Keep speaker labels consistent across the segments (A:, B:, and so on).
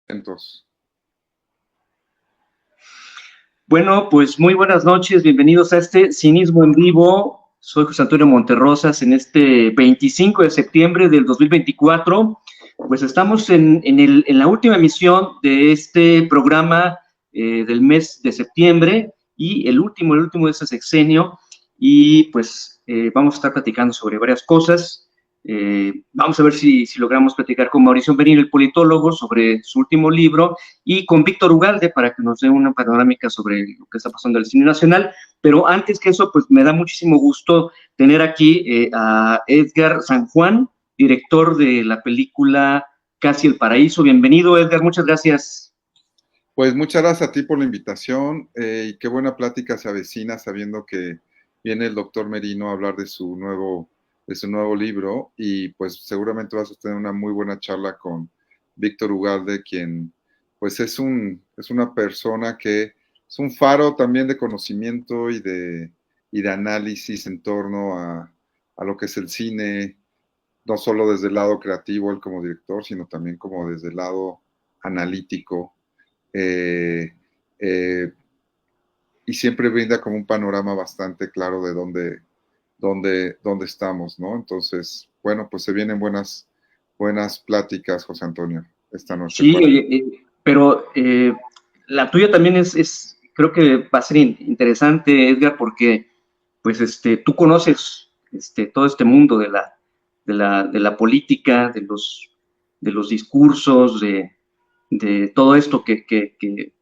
A: Entonces,
B: Bueno, pues muy buenas noches, bienvenidos a este Cinismo en Vivo. Soy José Antonio Monterrosas en este 25 de septiembre del 2024. Pues estamos en la última emisión de este programa del mes de septiembre y el último de ese sexenio. Y pues vamos a estar platicando sobre varias cosas. Vamos a ver si logramos platicar con Mauricio Benil, el politólogo, sobre su último libro, y con Víctor Ugalde para que nos dé una panorámica sobre lo que está pasando en el cine nacional. Pero antes que eso, pues me da muchísimo gusto tener aquí a Edgar San Juan, director de la película Casi el Paraíso. Bienvenido, Edgar, muchas gracias.
A: pues muchas gracias a ti por la invitación y qué buena plática se avecina sabiendo que viene el doctor Merino a hablar de su nuevo libro y pues seguramente vas a tener una muy buena charla con Víctor Ugalde, quien pues es una persona que es un faro también de conocimiento y de análisis en torno a lo que es el cine, no solo desde el lado creativo, él como director, sino también como desde el lado analítico. Eh, eh, y siempre brinda como un panorama bastante claro de dónde estamos, ¿no? Entonces, bueno, pues se vienen buenas pláticas, José Antonio, esta noche.
B: Sí, oye, pero la tuya también creo que va a ser interesante, Edgar, porque pues tú conoces todo este mundo de la política, de los discursos, de todo esto que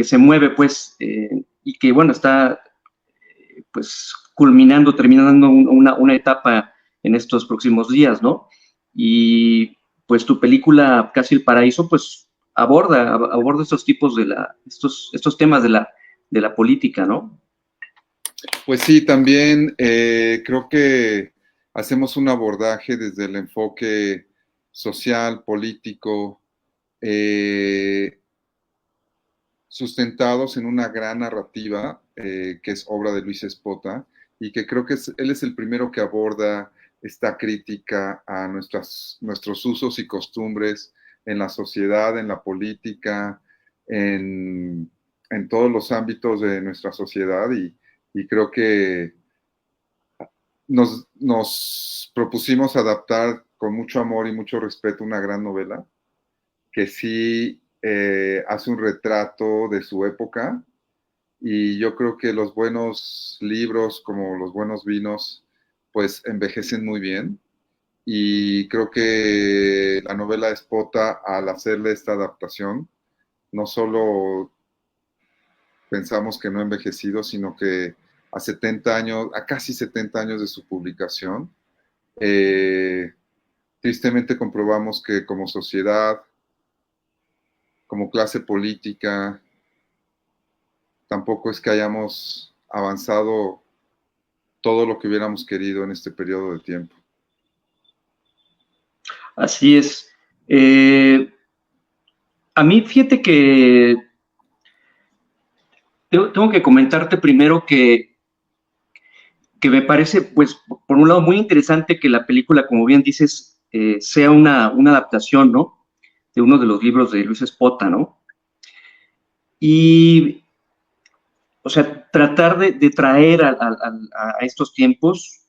B: se mueve, pues, y que, bueno, está, pues, terminando una etapa en estos próximos días, ¿no? Y, pues, tu película Casi el Paraíso, pues, aborda estos tipos estos temas de la política, ¿no?
A: Pues sí, también creo que hacemos un abordaje desde el enfoque social, político, eh, sustentados en una gran narrativa que es obra de Luis Espota y que creo que él es el primero que aborda esta crítica a nuestros usos y costumbres en la sociedad, en la política, en todos los ámbitos de nuestra sociedad y creo que nos propusimos adaptar con mucho amor y mucho respeto una gran novela que sí hace un retrato de su época y yo creo que los buenos libros como los buenos vinos pues envejecen muy bien y creo que la novela de Espota al hacerle esta adaptación no solo pensamos que no ha envejecido sino que a 70 años, a casi 70 años de su publicación, tristemente comprobamos que como sociedad, como clase política, tampoco es que hayamos avanzado todo lo que hubiéramos querido en este periodo de tiempo.
B: Así es. A mí, fíjate que tengo que comentarte primero que me parece, pues, por un lado, muy interesante que la película, como bien dices, sea una adaptación, ¿no? De uno de los libros de Luis Espota, ¿no? Y, o sea, tratar de traer a estos tiempos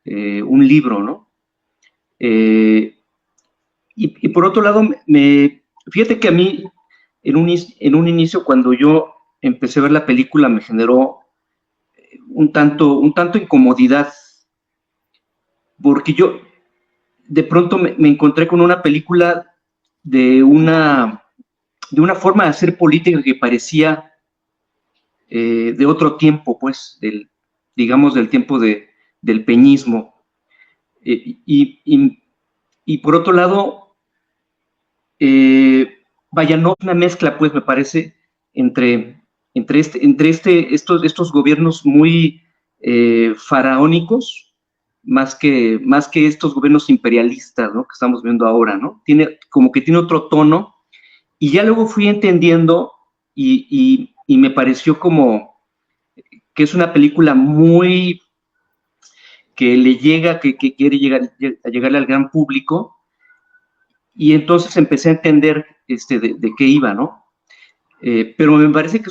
B: un libro, ¿no? Y por otro lado, fíjate que a mí, en un inicio, cuando yo empecé a ver la película, me generó un tanto incomodidad, porque yo de pronto me encontré con una película de una forma de hacer política que parecía de otro tiempo, pues, digamos, del tiempo del peñismo. Y por otro lado, vaya, no una mezcla, pues, me parece, entre estos gobiernos muy faraónicos, más que estos gobiernos imperialistas, ¿no? Que estamos viendo ahora, ¿no? Como que tiene otro tono, y ya luego fui entendiendo y me pareció como que es una película muy que le llega, que quiere llegarle al gran público, y entonces empecé a entender de qué iba, ¿no? Pero me parece que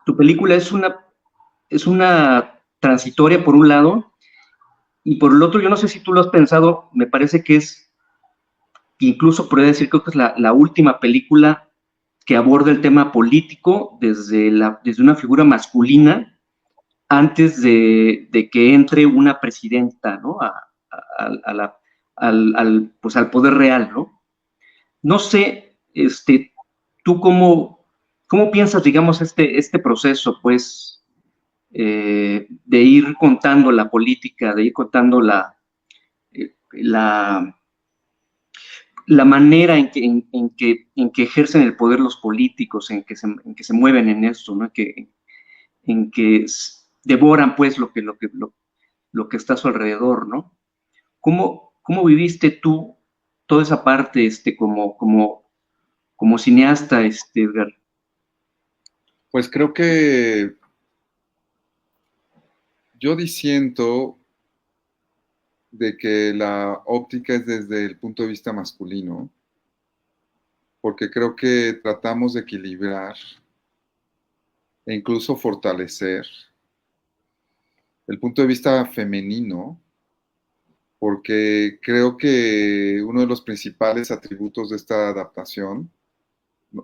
B: tu película es una transitoria por un lado, y por el otro, yo no sé si tú lo has pensado, me parece que incluso podría decir, creo que es la última película que aborda el tema político desde una figura masculina antes de que entre una presidenta, ¿no? Pues al poder real, ¿no? No sé, tú cómo piensas, digamos, este proceso, pues, de ir contando la política, de ir contando la, la manera en que ejercen el poder los políticos, en que se mueven en esto, ¿no? En que devoran, pues, lo que está a su alrededor, ¿no? ¿Cómo viviste tú toda esa parte, como cineasta, Edgar?
A: Pues creo que yo disiento de que la óptica es desde el punto de vista masculino, porque creo que tratamos de equilibrar e incluso fortalecer el punto de vista femenino, porque creo que uno de los principales atributos de esta adaptación,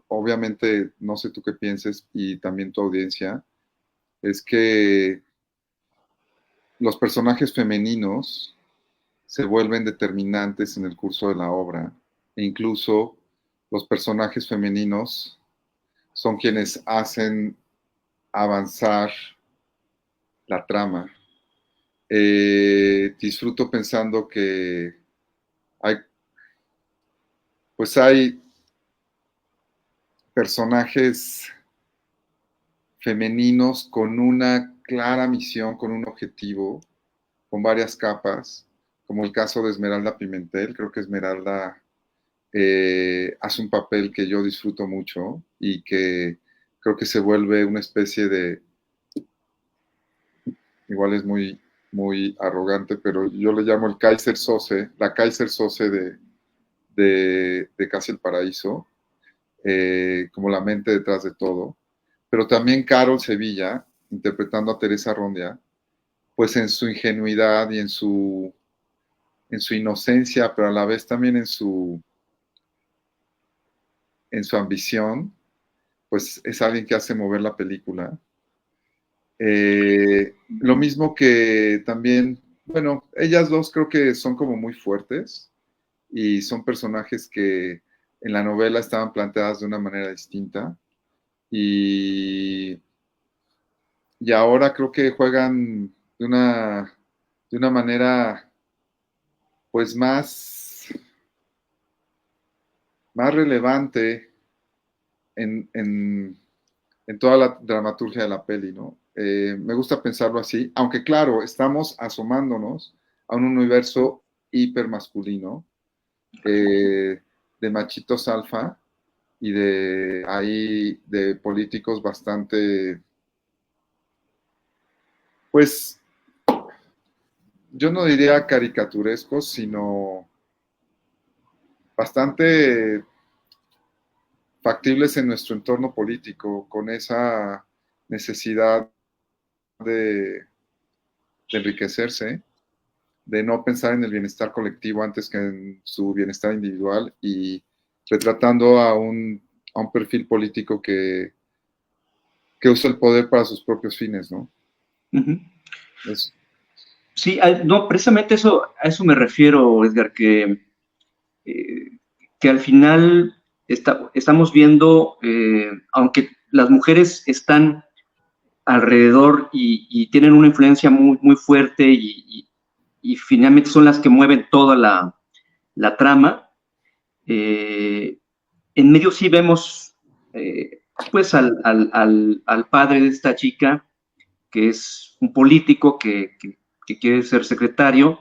A: obviamente no sé tú qué pienses y también tu audiencia, es que los personajes femeninos se vuelven determinantes en el curso de la obra e incluso los personajes femeninos son quienes hacen avanzar la trama. Disfruto pensando que hay personajes femeninos con una clara misión, con un objetivo, con varias capas, como el caso de Esmeralda Pimentel. Creo que Esmeralda hace un papel que yo disfruto mucho y que creo que se vuelve una especie de, igual es muy, muy arrogante, pero yo le llamo el Kaiser Sose, la Kaiser Sose de Casi el Paraíso, como la mente detrás de todo. Pero también Carol Sevilla, interpretando a Teresa Rondia, pues en su ingenuidad y en su inocencia, pero a la vez también en su ambición, pues es alguien que hace mover la película. Lo mismo que también, bueno, ellas dos creo que son como muy fuertes y son personajes que en la novela estaban planteadas de una manera distinta y ahora creo que juegan de una manera pues más relevante en toda la dramaturgia de la peli, ¿no? Me gusta pensarlo así, aunque claro, estamos asomándonos a un universo hipermasculino de machitos alfa y de políticos bastante, pues, yo no diría caricaturescos, sino bastante factibles en nuestro entorno político, con esa necesidad de enriquecerse, de no pensar en el bienestar colectivo antes que en su bienestar individual y retratando a un perfil político que usa el poder para sus propios fines, ¿no?
B: Uh-huh. Sí, no, precisamente a eso me refiero, Edgar, que al final estamos viendo, aunque las mujeres están alrededor y tienen una influencia muy, muy fuerte y finalmente son las que mueven toda la trama, en medio sí vemos pues al padre de esta chica, que es un político que quiere ser secretario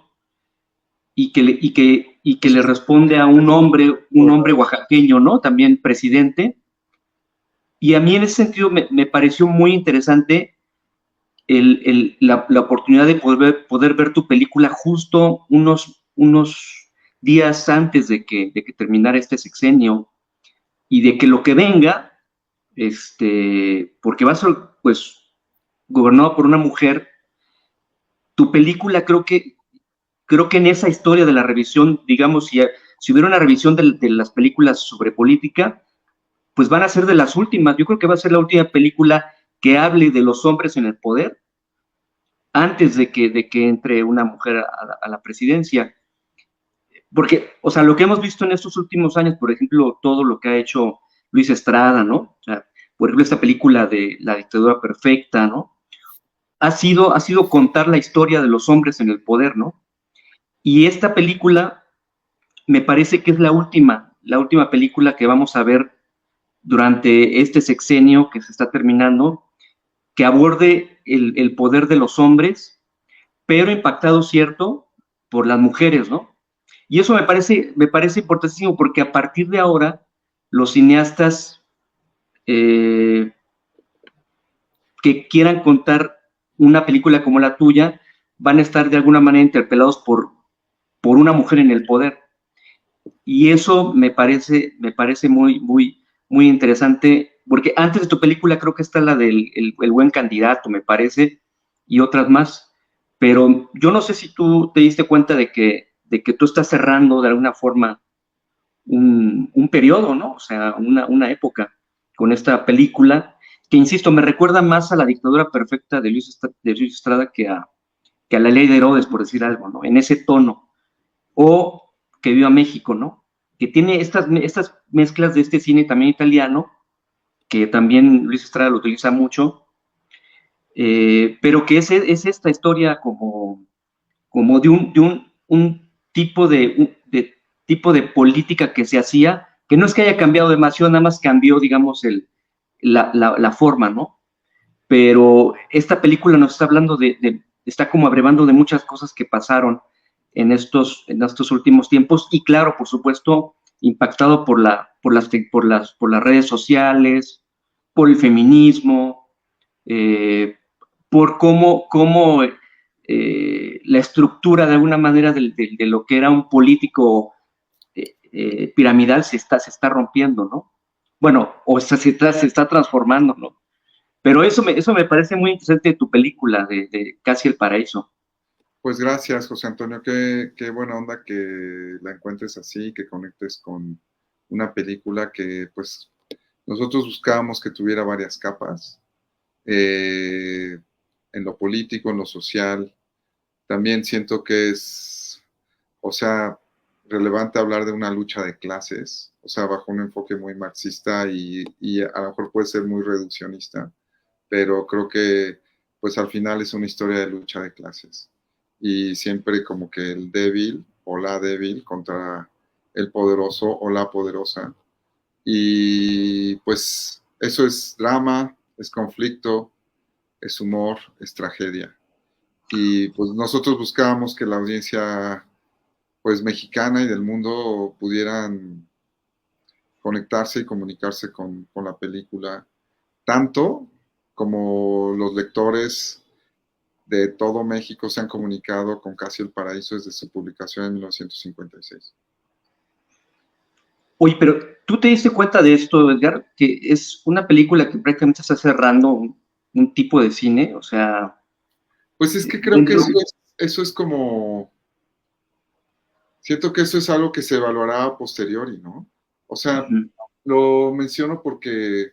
B: y que le responde a un hombre oaxaqueño, ¿no? También presidente. Y a mí en ese sentido me pareció muy interesante la oportunidad de poder ver tu película justo unos días antes de que terminara este sexenio y de que lo que venga, porque va a ser, pues, gobernado por una mujer. Tu película creo que en esa historia de la revisión, digamos, si hubiera una revisión de las películas sobre política, pues van a ser de las últimas. Yo creo que va a ser la última película que hable de los hombres en el poder antes de que entre una mujer a la presidencia. Porque, o sea, lo que hemos visto en estos últimos años, por ejemplo, todo lo que ha hecho Luis Estrada, ¿no? O sea, por ejemplo, esta película de La dictadura perfecta, ¿no? Ha sido contar la historia de los hombres en el poder, ¿no? Y esta película me parece que es la última película que vamos a ver durante este sexenio que se está terminando, que aborde el poder de los hombres, pero impactado, cierto, por las mujeres, ¿no? Y eso me parece importantísimo porque a partir de ahora, los cineastas eh, que quieran contar una película como la tuya van a estar de alguna manera interpelados por una mujer en el poder. Y eso me parece muy, muy, muy interesante, porque antes de tu película creo que está la del el buen candidato, me parece, y otras más, pero yo no sé si tú te diste cuenta de que tú estás cerrando de alguna forma un periodo, ¿no? O sea, una época con esta película, que insisto, me recuerda más a La dictadura perfecta de Luis Estrada que a La ley de Herodes, por decir algo, ¿no? En ese tono. O Que viva México, ¿no? Que tiene estas mezclas de este cine también italiano, que también Luis Estrada lo utiliza mucho, pero que es esta historia como de un tipo de política que se hacía, que no es que haya cambiado demasiado, nada más cambió, digamos, la forma, ¿no? Pero esta película nos está hablando está como abrevando de muchas cosas que pasaron en estos últimos tiempos y claro, por supuesto, impactado por las redes sociales, por el feminismo, eh, por cómo la estructura de alguna manera de lo que era un político piramidal se está rompiendo, ¿no? Bueno, o se está transformando, ¿no? Pero eso me parece muy interesante de tu película, de Casi el Paraíso.
A: Pues gracias, José Antonio. Qué buena onda que la encuentres así, que conectes con una película que pues nosotros buscábamos que tuviera varias capas, eh, en lo político, en lo social. También siento que es, o sea, relevante hablar de una lucha de clases, o sea, bajo un enfoque muy marxista y a lo mejor puede ser muy reduccionista, pero creo que pues al final es una historia de lucha de clases y siempre como que el débil o la débil contra el poderoso o la poderosa y pues eso es drama, es conflicto, es humor, es tragedia y pues nosotros buscábamos que la audiencia pues mexicana y del mundo pudieran conectarse y comunicarse con la película tanto como los lectores de todo México se han comunicado con Casi el Paraíso desde su publicación en 1956.
B: Oye, pero ¿tú te diste cuenta de esto, Edgar? Que es una película que prácticamente está cerrando un tipo de cine, o sea,
A: Pues es que creo que
B: dentro.
A: eso es como, siento que eso es algo que se evaluará a posteriori, ¿no? O sea,
B: Ujú.
A: lo menciono porque,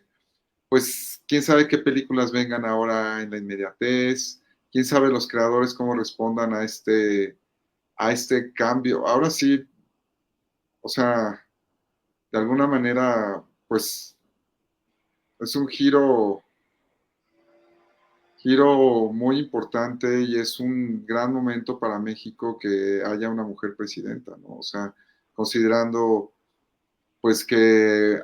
A: pues, quién sabe qué películas vengan ahora en la inmediatez, quién sabe los creadores cómo respondan a este cambio. Ahora sí, o sea, de alguna manera, pues, es un giro muy importante y es un gran momento para México que haya una mujer presidenta, ¿no? O sea, considerando pues que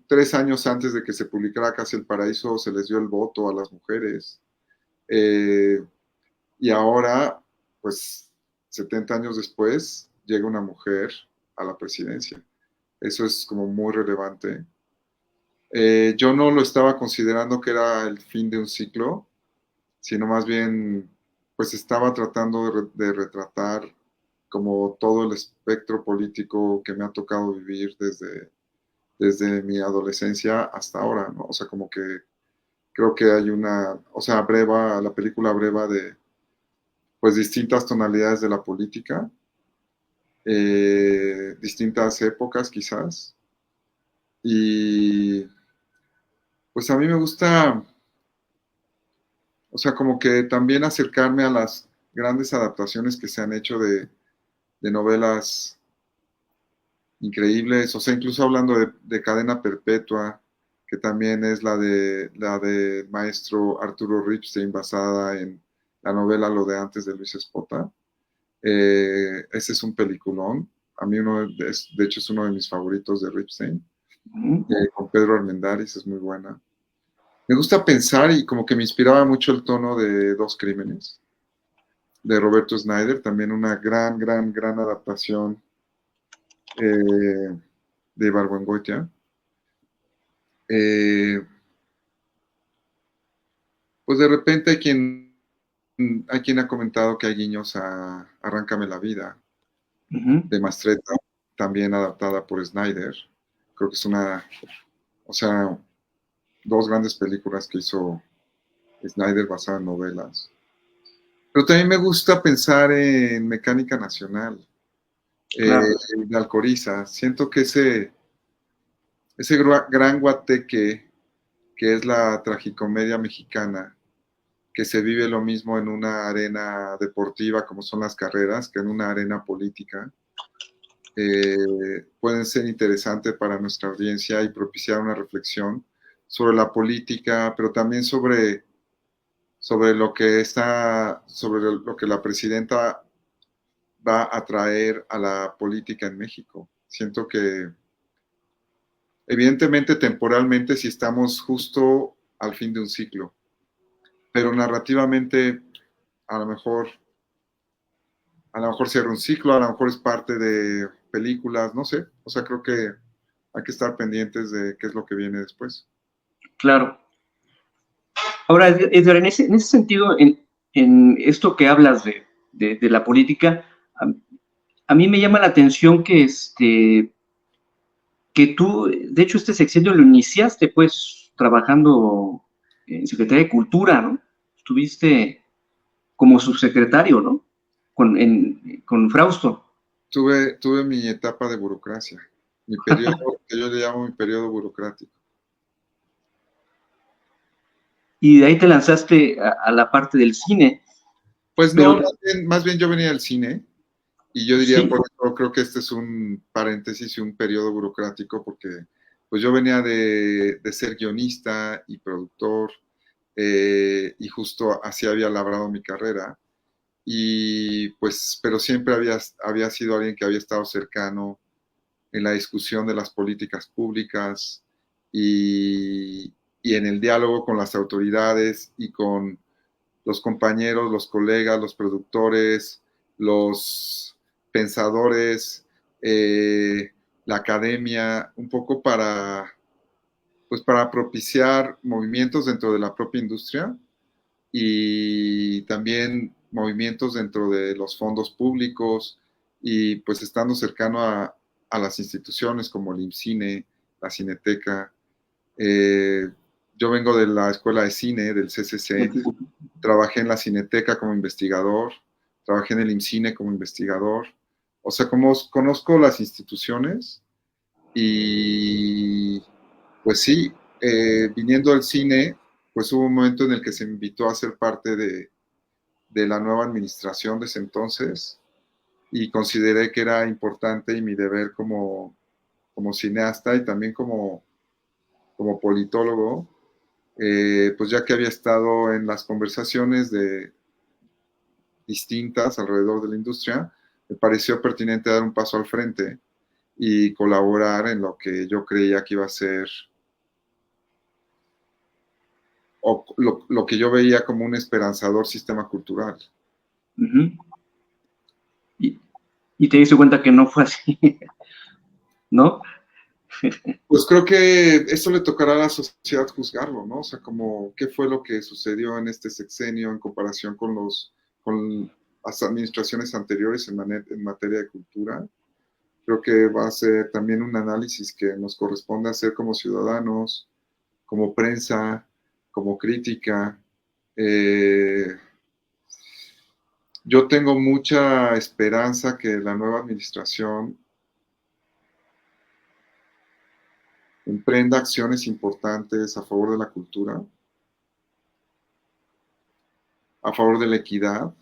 A: 3 años antes de que se publicara Casi el Paraíso se les dio el voto a las mujeres y ahora, pues 70 años después, llega una mujer a la presidencia. Eso es como muy relevante. Yo no lo estaba considerando que era el fin de un ciclo, sino más bien, pues estaba tratando de retratar como todo el espectro político que me ha tocado vivir desde mi adolescencia hasta ahora, ¿no? O sea, como que creo que hay o sea, la película breva de, pues, distintas tonalidades de la política, distintas épocas quizás, y pues a mí me gusta, o sea, como que también acercarme a las grandes adaptaciones que se han hecho de novelas increíbles, o sea, incluso hablando de Cadena Perpetua, que también es la de maestro Arturo Ripstein, basada en la novela Lo de antes de Luis Espota. Ese es un peliculón. A mí de hecho es uno de mis favoritos de Ripstein, con Pedro Armendáriz, es muy buena. Me gusta pensar y como que me inspiraba mucho el tono de Dos Crímenes, de Roberto Snyder, también una gran, gran, gran adaptación de Ibargüengoitia. Pues de repente hay quien ha comentado que hay guiños a Arráncame la vida, de Mastretta, también adaptada por Snyder. Creo que es o sea, dos grandes películas que hizo Snyder basadas en novelas. Pero también me gusta pensar en Mecánica Nacional,
B: Claro.
A: de Alcoriza. Siento que ese gran guateque que es la tragicomedia mexicana, que se vive lo mismo en una arena deportiva como son las carreras, que en una arena política, pueden ser interesantes para nuestra audiencia y propiciar una reflexión sobre la política, pero también sobre sobre lo que la presidenta va a traer a la política en México. Siento que evidentemente temporalmente sí estamos justo al fin de un ciclo, pero narrativamente a lo mejor cierra un ciclo, a lo mejor es parte de películas, no sé, o sea, creo que hay que estar pendientes de qué es lo que viene después.
B: Claro. Ahora, Edgar, en ese sentido, en esto que hablas de la política, a mí me llama la atención que tú, de hecho, este sexenio lo iniciaste, pues, trabajando en Secretaría de Cultura, ¿no? Estuviste como subsecretario, ¿no? Con Frausto.
A: Tuve mi etapa de burocracia, mi periodo, que yo le llamo mi periodo burocrático.
B: Y de ahí te lanzaste a la parte del cine.
A: Pues no,
B: Pero
A: más bien yo venía del cine y yo diría,
B: sí,
A: por eso creo que este es un paréntesis y un periodo burocrático porque pues yo venía de ser guionista y productor, y justo así había labrado mi carrera y pues, pero siempre había sido alguien que había estado cercano en la discusión de las políticas públicas y en el diálogo con las autoridades y con los compañeros, los colegas, los productores, los pensadores, la academia, un poco pues para propiciar movimientos dentro de la propia industria y también movimientos dentro de los fondos públicos y pues estando cercano a las instituciones como el IMCINE, la Cineteca. Eh, yo vengo de la Escuela de Cine, del CCC, trabajé en la Cineteca como investigador, trabajé en el IMCINE como investigador, o sea, como conozco las instituciones y pues sí, viniendo del cine, pues hubo un momento en el que se me invitó a ser parte de la nueva administración de ese entonces y consideré que era importante y mi deber como cineasta y también como politólogo, pues ya que había estado en las conversaciones distintas alrededor de la industria, me pareció pertinente dar un paso al frente y colaborar en lo que yo creía que iba a ser, o lo que yo veía como un esperanzador sistema cultural.
B: uh-huh. Y te diste cuenta que no fue así, ¿no?
A: Pues creo que eso le tocará a la sociedad juzgarlo, ¿no? O sea, como qué fue lo que sucedió en este sexenio en comparación con las administraciones anteriores en materia de cultura. Creo que va a ser también un análisis que nos corresponde hacer como ciudadanos, como prensa, como crítica. Yo tengo mucha esperanza que la nueva administración emprenda acciones importantes a favor de la cultura, a favor de la equidad,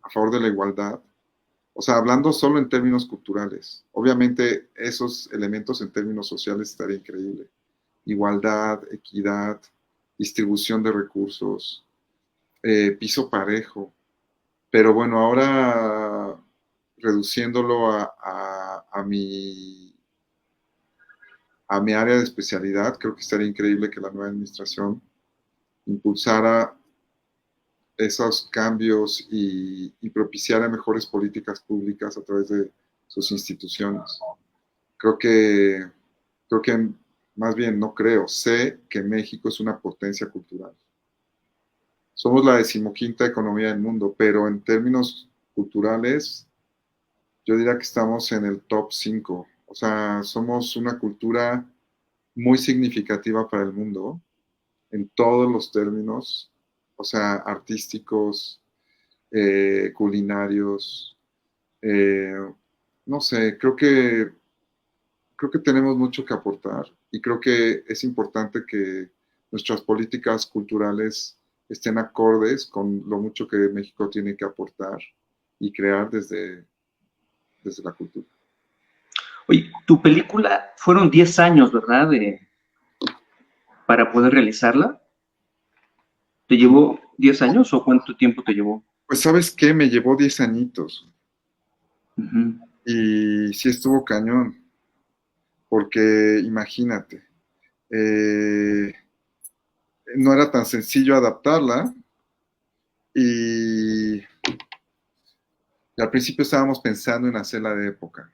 A: a favor de la igualdad. O sea, hablando solo en términos culturales. Obviamente esos elementos en términos sociales estaría increíble. Igualdad, equidad, distribución de recursos, piso parejo. Pero bueno, ahora reduciéndolo a mi área de especialidad, creo que estaría increíble que la nueva administración impulsara esos cambios y propiciara mejores políticas públicas a través de sus instituciones. Creo que más bien no creo, sé que México es una potencia cultural. Somos la 15ª economía del mundo, pero en términos culturales, yo diría que estamos en el top 5. O sea, somos una cultura muy significativa para el mundo, en todos los términos, o sea, artísticos, culinarios, no sé, creo que tenemos mucho que aportar y creo que es importante que nuestras políticas culturales estén acordes con lo mucho que México tiene que aportar y crear desde la cultura.
B: Oye, tu película fueron 10 años, ¿verdad? Para poder realizarla. ¿Te llevó 10 años o cuánto tiempo te llevó?
A: Pues, ¿sabes qué? Me llevó 10 añitos.
B: Uh-huh.
A: Y sí estuvo cañón. Porque imagínate, no era tan sencillo adaptarla y al principio estábamos pensando en hacerla de época,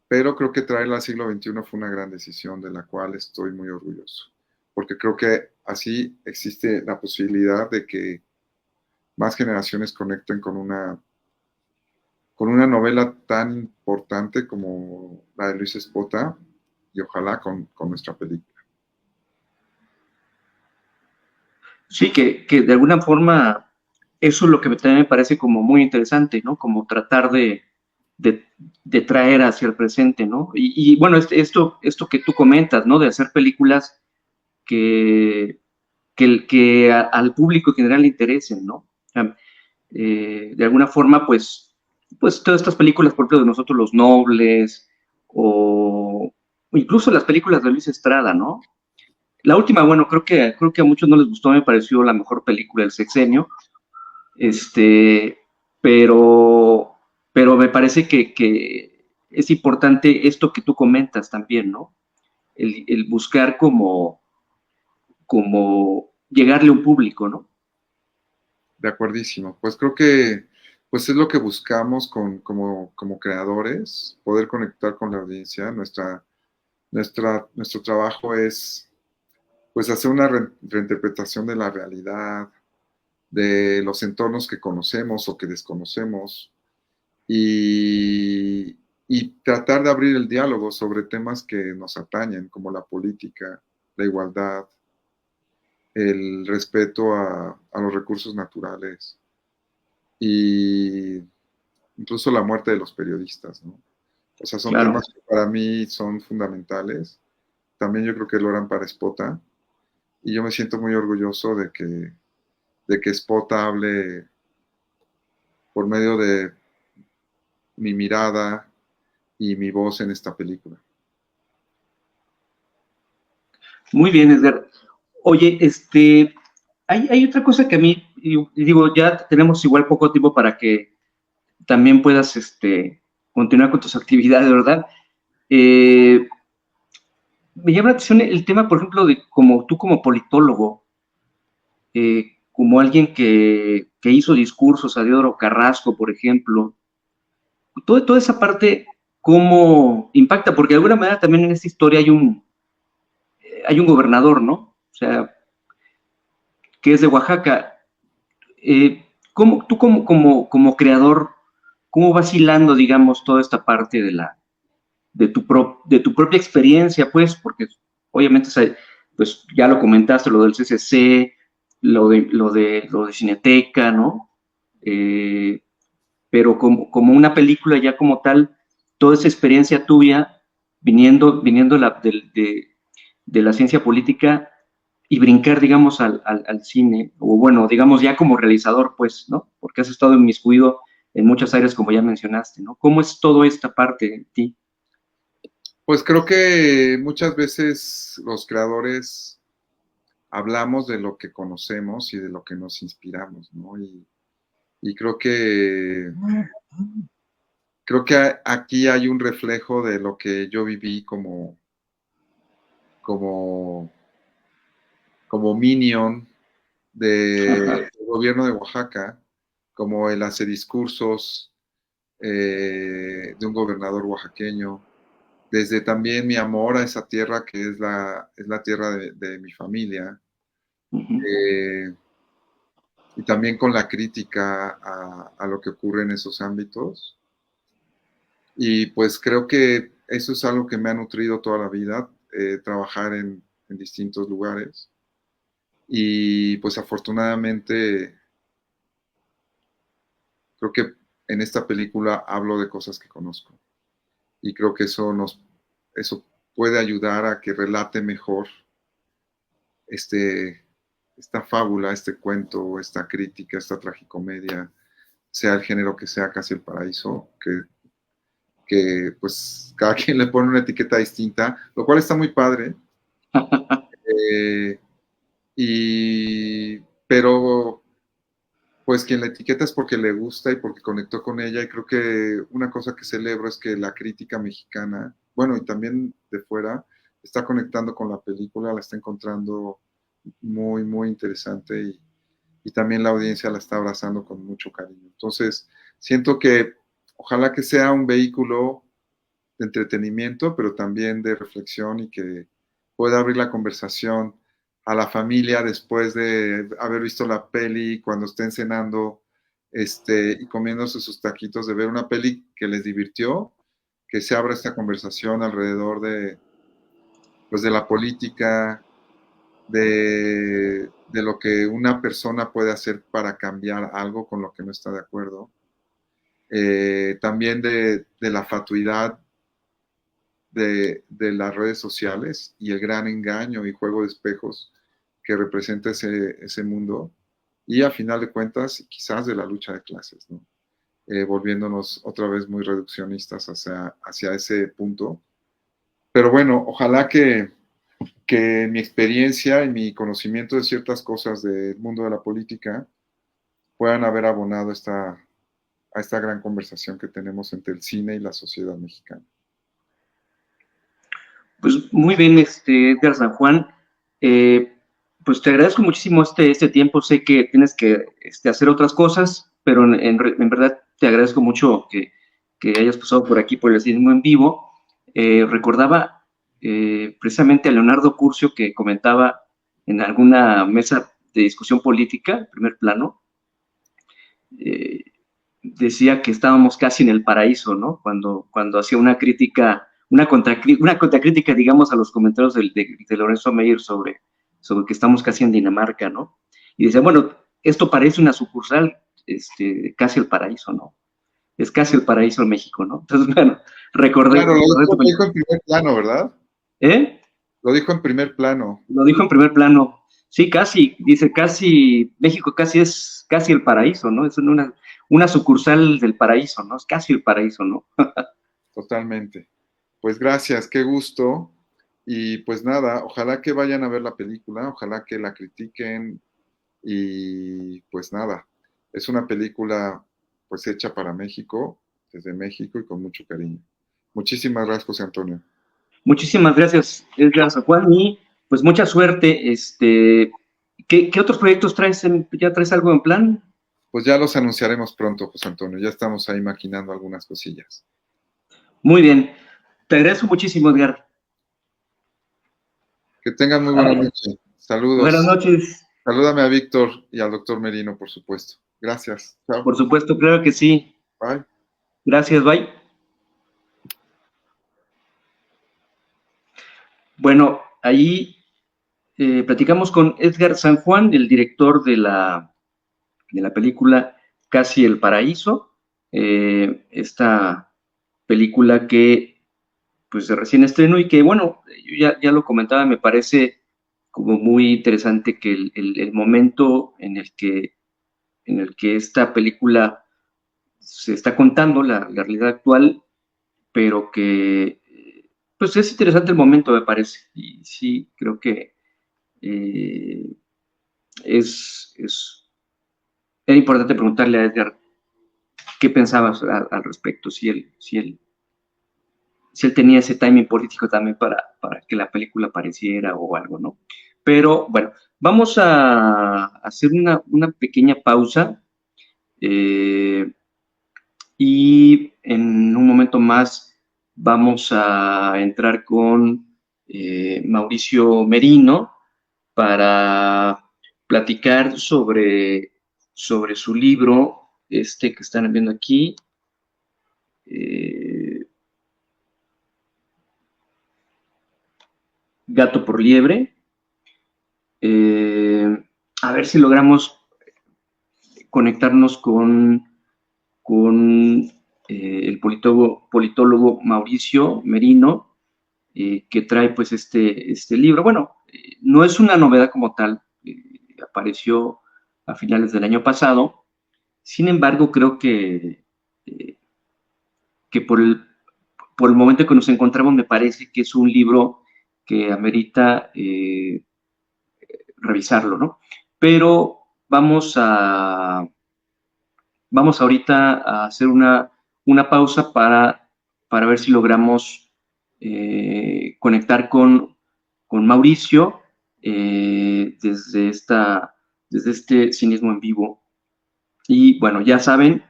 A: pero creo que traerla al siglo XXI fue una gran decisión de la cual estoy muy orgulloso, porque creo que así existe la posibilidad de que más generaciones conecten con una novela tan importante como la de Luis Espota y ojalá con nuestra película.
B: Sí, que de alguna forma eso es lo que también me parece como muy interesante, ¿no? Como tratar de traer hacia el presente, ¿no? Y bueno, esto que tú comentas, ¿no? De hacer películas que al público en general le interesen, ¿no? O sea, de alguna forma, pues todas estas películas, por ejemplo, de Nosotros los Nobles, o incluso las películas de Luis Estrada, ¿no? La última, bueno, creo que a muchos no les gustó, me pareció la mejor película del sexenio, pero me parece que es importante esto que tú comentas también, ¿no? El buscar como llegarle a un público, ¿no?
A: De acuerdísimo. Pues creo que pues es lo que buscamos como creadores, poder conectar con la audiencia. Nuestro trabajo es pues hacer una reinterpretación de la realidad, de los entornos que conocemos o que desconocemos y tratar de abrir el diálogo sobre temas que nos atañen, como la política, la igualdad, el respeto a los recursos naturales y incluso la muerte de los periodistas, ¿no? O sea, son
B: Claro.
A: temas que para mí son fundamentales. También yo creo que lo eran para Espota y yo me siento muy orgulloso de que Espota hable por medio de mi mirada y mi voz en esta película.
B: Muy bien, Edgar. Oye, hay otra cosa que a mí, digo, ya tenemos igual poco tiempo para que también puedas continuar con tus actividades, ¿verdad? Me llama la atención el tema, por ejemplo, de como tú como politólogo, como alguien que hizo discursos a Deodoro Carrasco, por ejemplo, toda esa parte, ¿cómo impacta? Porque de alguna manera también en esta historia hay un gobernador, ¿no? O sea, que es de Oaxaca. Tú como creador, ¿cómo vas hilando, digamos, toda esta parte de tu propia experiencia, pues? Porque obviamente, pues ya lo comentaste, lo del CCC, lo de Cineteca, ¿no? Pero como una película ya como tal, toda esa experiencia tuya, viniendo de la ciencia política y brincar, digamos, al cine, o bueno, digamos ya como realizador, pues, ¿no? Porque has estado inmiscuido en muchas áreas, como ya mencionaste, ¿no? ¿Cómo es toda esta parte de ti?
A: Pues creo que muchas veces los creadores hablamos de lo que conocemos y de lo que nos inspiramos, ¿no? Y creo que aquí hay un reflejo de lo que yo viví como, como minion del gobierno de Oaxaca, como el hace discursos de un gobernador oaxaqueño, desde también mi amor a esa tierra que es la tierra de mi familia, eh, y también con la crítica a lo que ocurre en esos ámbitos. Y pues creo que eso es algo que me ha nutrido toda la vida, trabajar en distintos lugares. Y pues afortunadamente creo que en esta película hablo de cosas que conozco. Y creo que eso puede ayudar a que relate mejor este, esta fábula, este cuento, esta crítica, esta tragicomedia, sea el género que sea, Casi el Paraíso, que pues cada quien le pone una etiqueta distinta, lo cual está muy padre. Eh, pero pues quien la etiqueta es porque le gusta y porque conectó con ella, y creo que una cosa que celebro es que la crítica mexicana, bueno, y también de fuera, está conectando con la película, la está encontrando muy, muy interesante, y también la audiencia la está abrazando con mucho cariño. Entonces, siento que ojalá que sea un vehículo de entretenimiento, pero también de reflexión, y que pueda abrir la conversación a la familia después de haber visto la peli, cuando estén cenando y comiéndose sus taquitos, de ver una peli que les divirtió, que se abra esta conversación alrededor pues, de la política, de lo que una persona puede hacer para cambiar algo con lo que no está de acuerdo. También de la fatuidad de las redes sociales y el gran engaño y juego de espejos que representa ese mundo, y a final de cuentas quizás de la lucha de clases, ¿no? Volviéndonos otra vez muy reduccionistas hacia ese punto. Pero bueno, ojalá que mi experiencia y mi conocimiento de ciertas cosas del mundo de la política puedan haber abonado a esta gran conversación que tenemos entre el cine y la sociedad mexicana.
B: Pues muy bien, Edgar San Juan. Pues te agradezco muchísimo este tiempo. Sé que tienes que hacer otras cosas, pero en verdad te agradezco mucho que hayas pasado por aquí por el Cinismo en Vivo. Recordaba precisamente a Leonardo Curcio, que comentaba en alguna mesa de discusión política, primer plano, decía que estábamos casi en el paraíso, ¿no? Cuando hacía una crítica, una contracrítica, digamos, a los comentarios de Lorenzo Meyer sobre que estamos casi en Dinamarca, ¿no? Y decía, bueno, esto parece una sucursal, casi el paraíso, ¿no? Es casi el paraíso en México, ¿no? Entonces, bueno, recordé.
A: Claro, lo dijo en primer plano, ¿verdad?
B: ¿Eh?
A: Lo dijo en primer plano.
B: Lo dijo en primer plano. Sí, casi, dice, casi, México casi es casi el paraíso, ¿no? Es una sucursal del paraíso, ¿no? Es casi el paraíso, ¿no?
A: Totalmente. Pues gracias, qué gusto. Y pues nada, ojalá que vayan a ver la película, ojalá que la critiquen, y pues nada, es una película pues hecha para México, desde México y con mucho cariño. Muchísimas gracias, José Antonio.
B: Muchísimas gracias, Edgar San Juan, y pues mucha suerte. ¿Qué otros proyectos traes? ¿Ya traes algo en plan?
A: Pues ya los anunciaremos pronto, José Antonio. Ya estamos ahí maquinando algunas cosillas.
B: Muy bien. Te agradezco muchísimo, Edgar.
A: Que tengan muy buena noche.
B: Buenas
A: Saludos.
B: noches.
A: Salúdame a Víctor y al doctor Merino, por supuesto. Gracias. Chao.
B: Por supuesto, claro que sí.
A: Bye.
B: Gracias, bye. Bueno, ahí platicamos con Edgar San Juan, el director de la película Casi el Paraíso, esta película que pues de recién estreno y que, bueno, yo ya lo comentaba, me parece como muy interesante que el momento en el que esta película se está contando, la realidad actual, pero que pues es interesante el momento, me parece, y sí, creo que eh, era importante preguntarle a Edgar qué pensabas al respecto, si él tenía ese timing político también para que la película apareciera o algo, ¿no? Pero bueno, vamos a hacer una pequeña pausa y en un momento más vamos a entrar con Mauricio Merino para platicar sobre su libro, que están viendo aquí. Gato por liebre. A ver si logramos conectarnos con el politólogo Mauricio Merino, que trae pues este libro. Bueno, no es una novedad como tal, apareció a finales del año pasado. Sin embargo, creo que por el momento que nos encontramos me parece que es un libro que amerita revisarlo, ¿no? Pero vamos ahorita a hacer una pausa para ver si logramos conectar con Mauricio desde este cinismo en vivo. Y bueno, ya saben,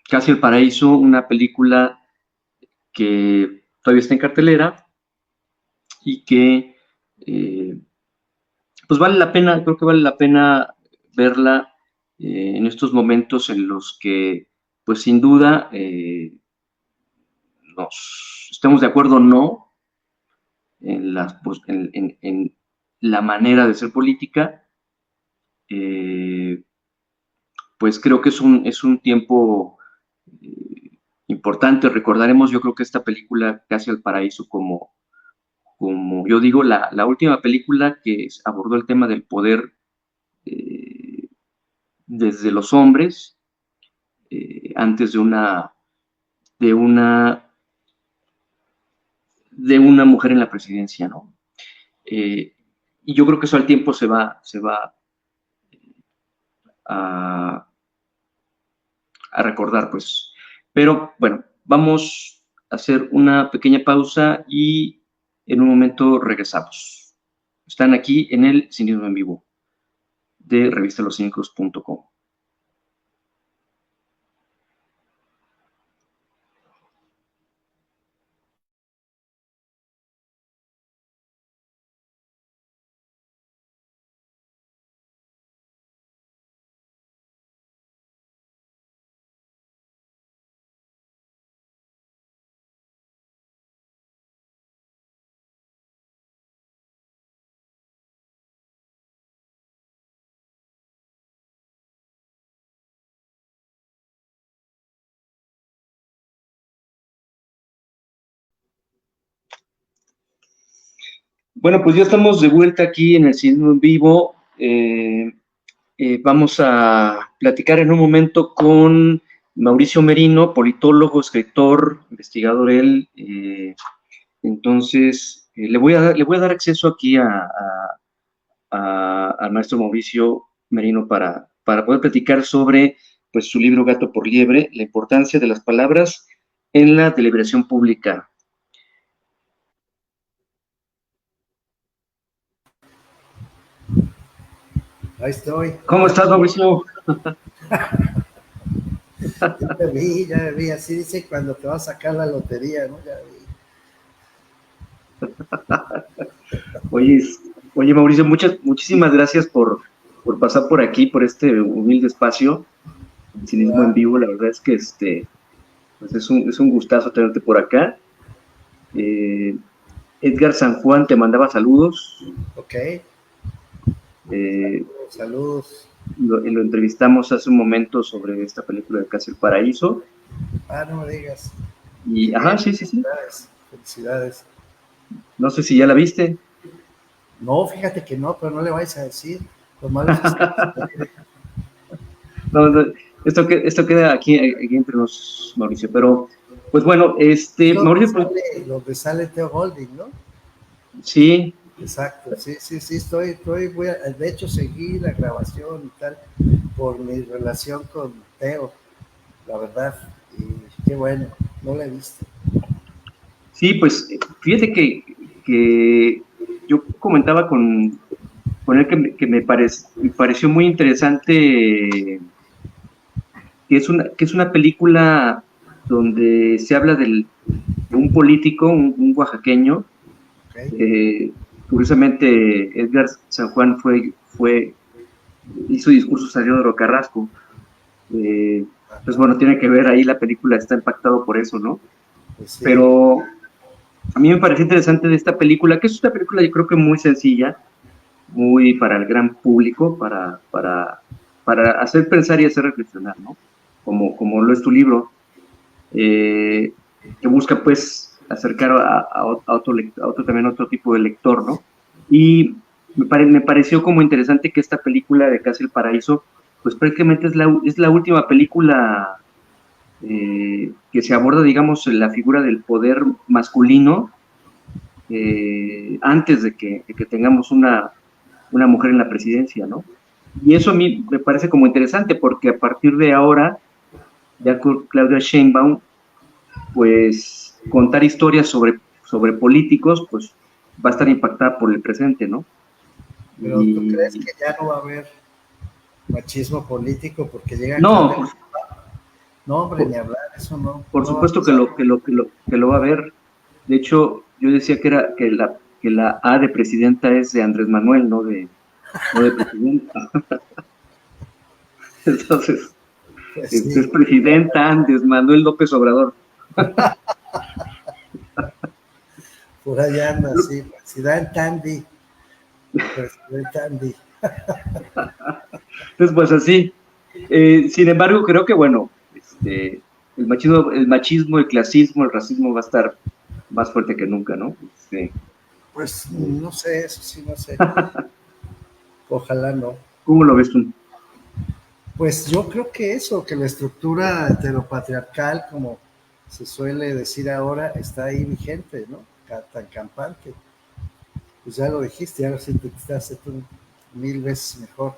B: Casi el Paraíso, una película que todavía está en cartelera y que pues vale la pena, creo que vale la pena verla en estos momentos en los que, pues sin duda, nos estemos de acuerdo o no pues, en la manera de ser política, pues creo que es un tiempo importante. Recordaremos, yo creo que esta película, Casi al Paraíso, como yo digo, la última película que abordó el tema del poder desde los hombres, antes de una mujer en la presidencia, ¿no? Y yo creo que eso al tiempo se va a recordar, pues. Pero bueno, vamos a hacer una pequeña pausa y en un momento regresamos. Están aquí en el Cinismo en Vivo de revistaloscínicos.com. Bueno, pues ya estamos de vuelta aquí en el Cinismo en Vivo. Vamos a platicar en un momento con Mauricio Merino, politólogo, escritor, investigador él. Entonces, le voy a dar acceso aquí al maestro Mauricio Merino para poder platicar sobre pues, su libro Gato por Liebre, la importancia de las palabras en la deliberación pública.
C: Ahí estoy.
B: ¿Cómo estás, Mauricio?
C: Ya me vi, así dice cuando te va a sacar la lotería, ¿no? Ya vi.
B: Oye, Mauricio, muchísimas gracias por pasar por aquí, por este humilde espacio, Cinismo en Vivo. La verdad es que pues es un gustazo tenerte por acá. Edgar San Juan te mandaba saludos.
C: Ok.
B: Saludos. Lo entrevistamos hace un momento sobre esta película de Casi el Paraíso.
C: No me digas.
B: Y, ajá, sí.
C: Felicidades.
B: No sé si ya la viste.
C: No, fíjate que no, pero no le vais a decir. Lo malo es que
B: no, esto queda aquí entre nos, Mauricio, pero pues bueno, Mauricio,
C: donde sale Theo Golding, ¿no?
B: Sí.
C: Exacto, sí, de hecho seguí la grabación y tal por mi relación con Theo, la verdad, y qué bueno, no la he visto.
B: Sí, pues fíjate que yo comentaba con él que me pareció muy interesante, que es una película donde se habla de un político, un oaxaqueño. Okay. Curiosamente, Edgar San Juan hizo discursos a Teodoro Carrasco. Pues bueno, tiene que ver ahí, la película está impactado por eso, ¿no? Pues sí. Pero a mí me pareció interesante de esta película, que es una película yo creo que muy sencilla, muy para el gran público, para hacer pensar y hacer reflexionar, ¿no? Como lo es tu libro, que busca pues acercar a otro tipo de lector, ¿no? Y me pareció como interesante que esta película de Casi el Paraíso, pues prácticamente es la última película que se aborda, digamos, la figura del poder masculino antes de que tengamos una mujer en la presidencia, ¿no? Y eso a mí me parece como interesante, porque a partir de ahora, ya con Claudia Sheinbaum, pues contar historias sobre políticos, pues va a estar impactada por el presente, ¿no?
C: Pero ¿tú crees que ya no va a haber machismo político porque llega
B: no, pues,
C: no, hombre, ni hablar, eso no.
B: Por supuesto que lo va a haber. De hecho, yo decía que la A de presidenta es de Andrés Manuel, no de presidenta. Entonces, pues sí, es presidenta Andrés Manuel López Obrador.
C: Por allá anda, sí, presidente Andy. Presidente Andy.
B: Entonces, pues así. Sin embargo, creo que, bueno, el machismo, el clasismo, el racismo va a estar más fuerte que nunca, ¿no?
C: Pues no sé, eso sí, no sé. Ojalá no.
B: ¿Cómo lo ves tú?
C: Pues yo creo que eso, que la estructura heteropatriarcal, como se suele decir ahora, está ahí vigente, ¿no? Tan campante. Pues ya lo dijiste, ya lo sintetizaste tú 1000 veces mejor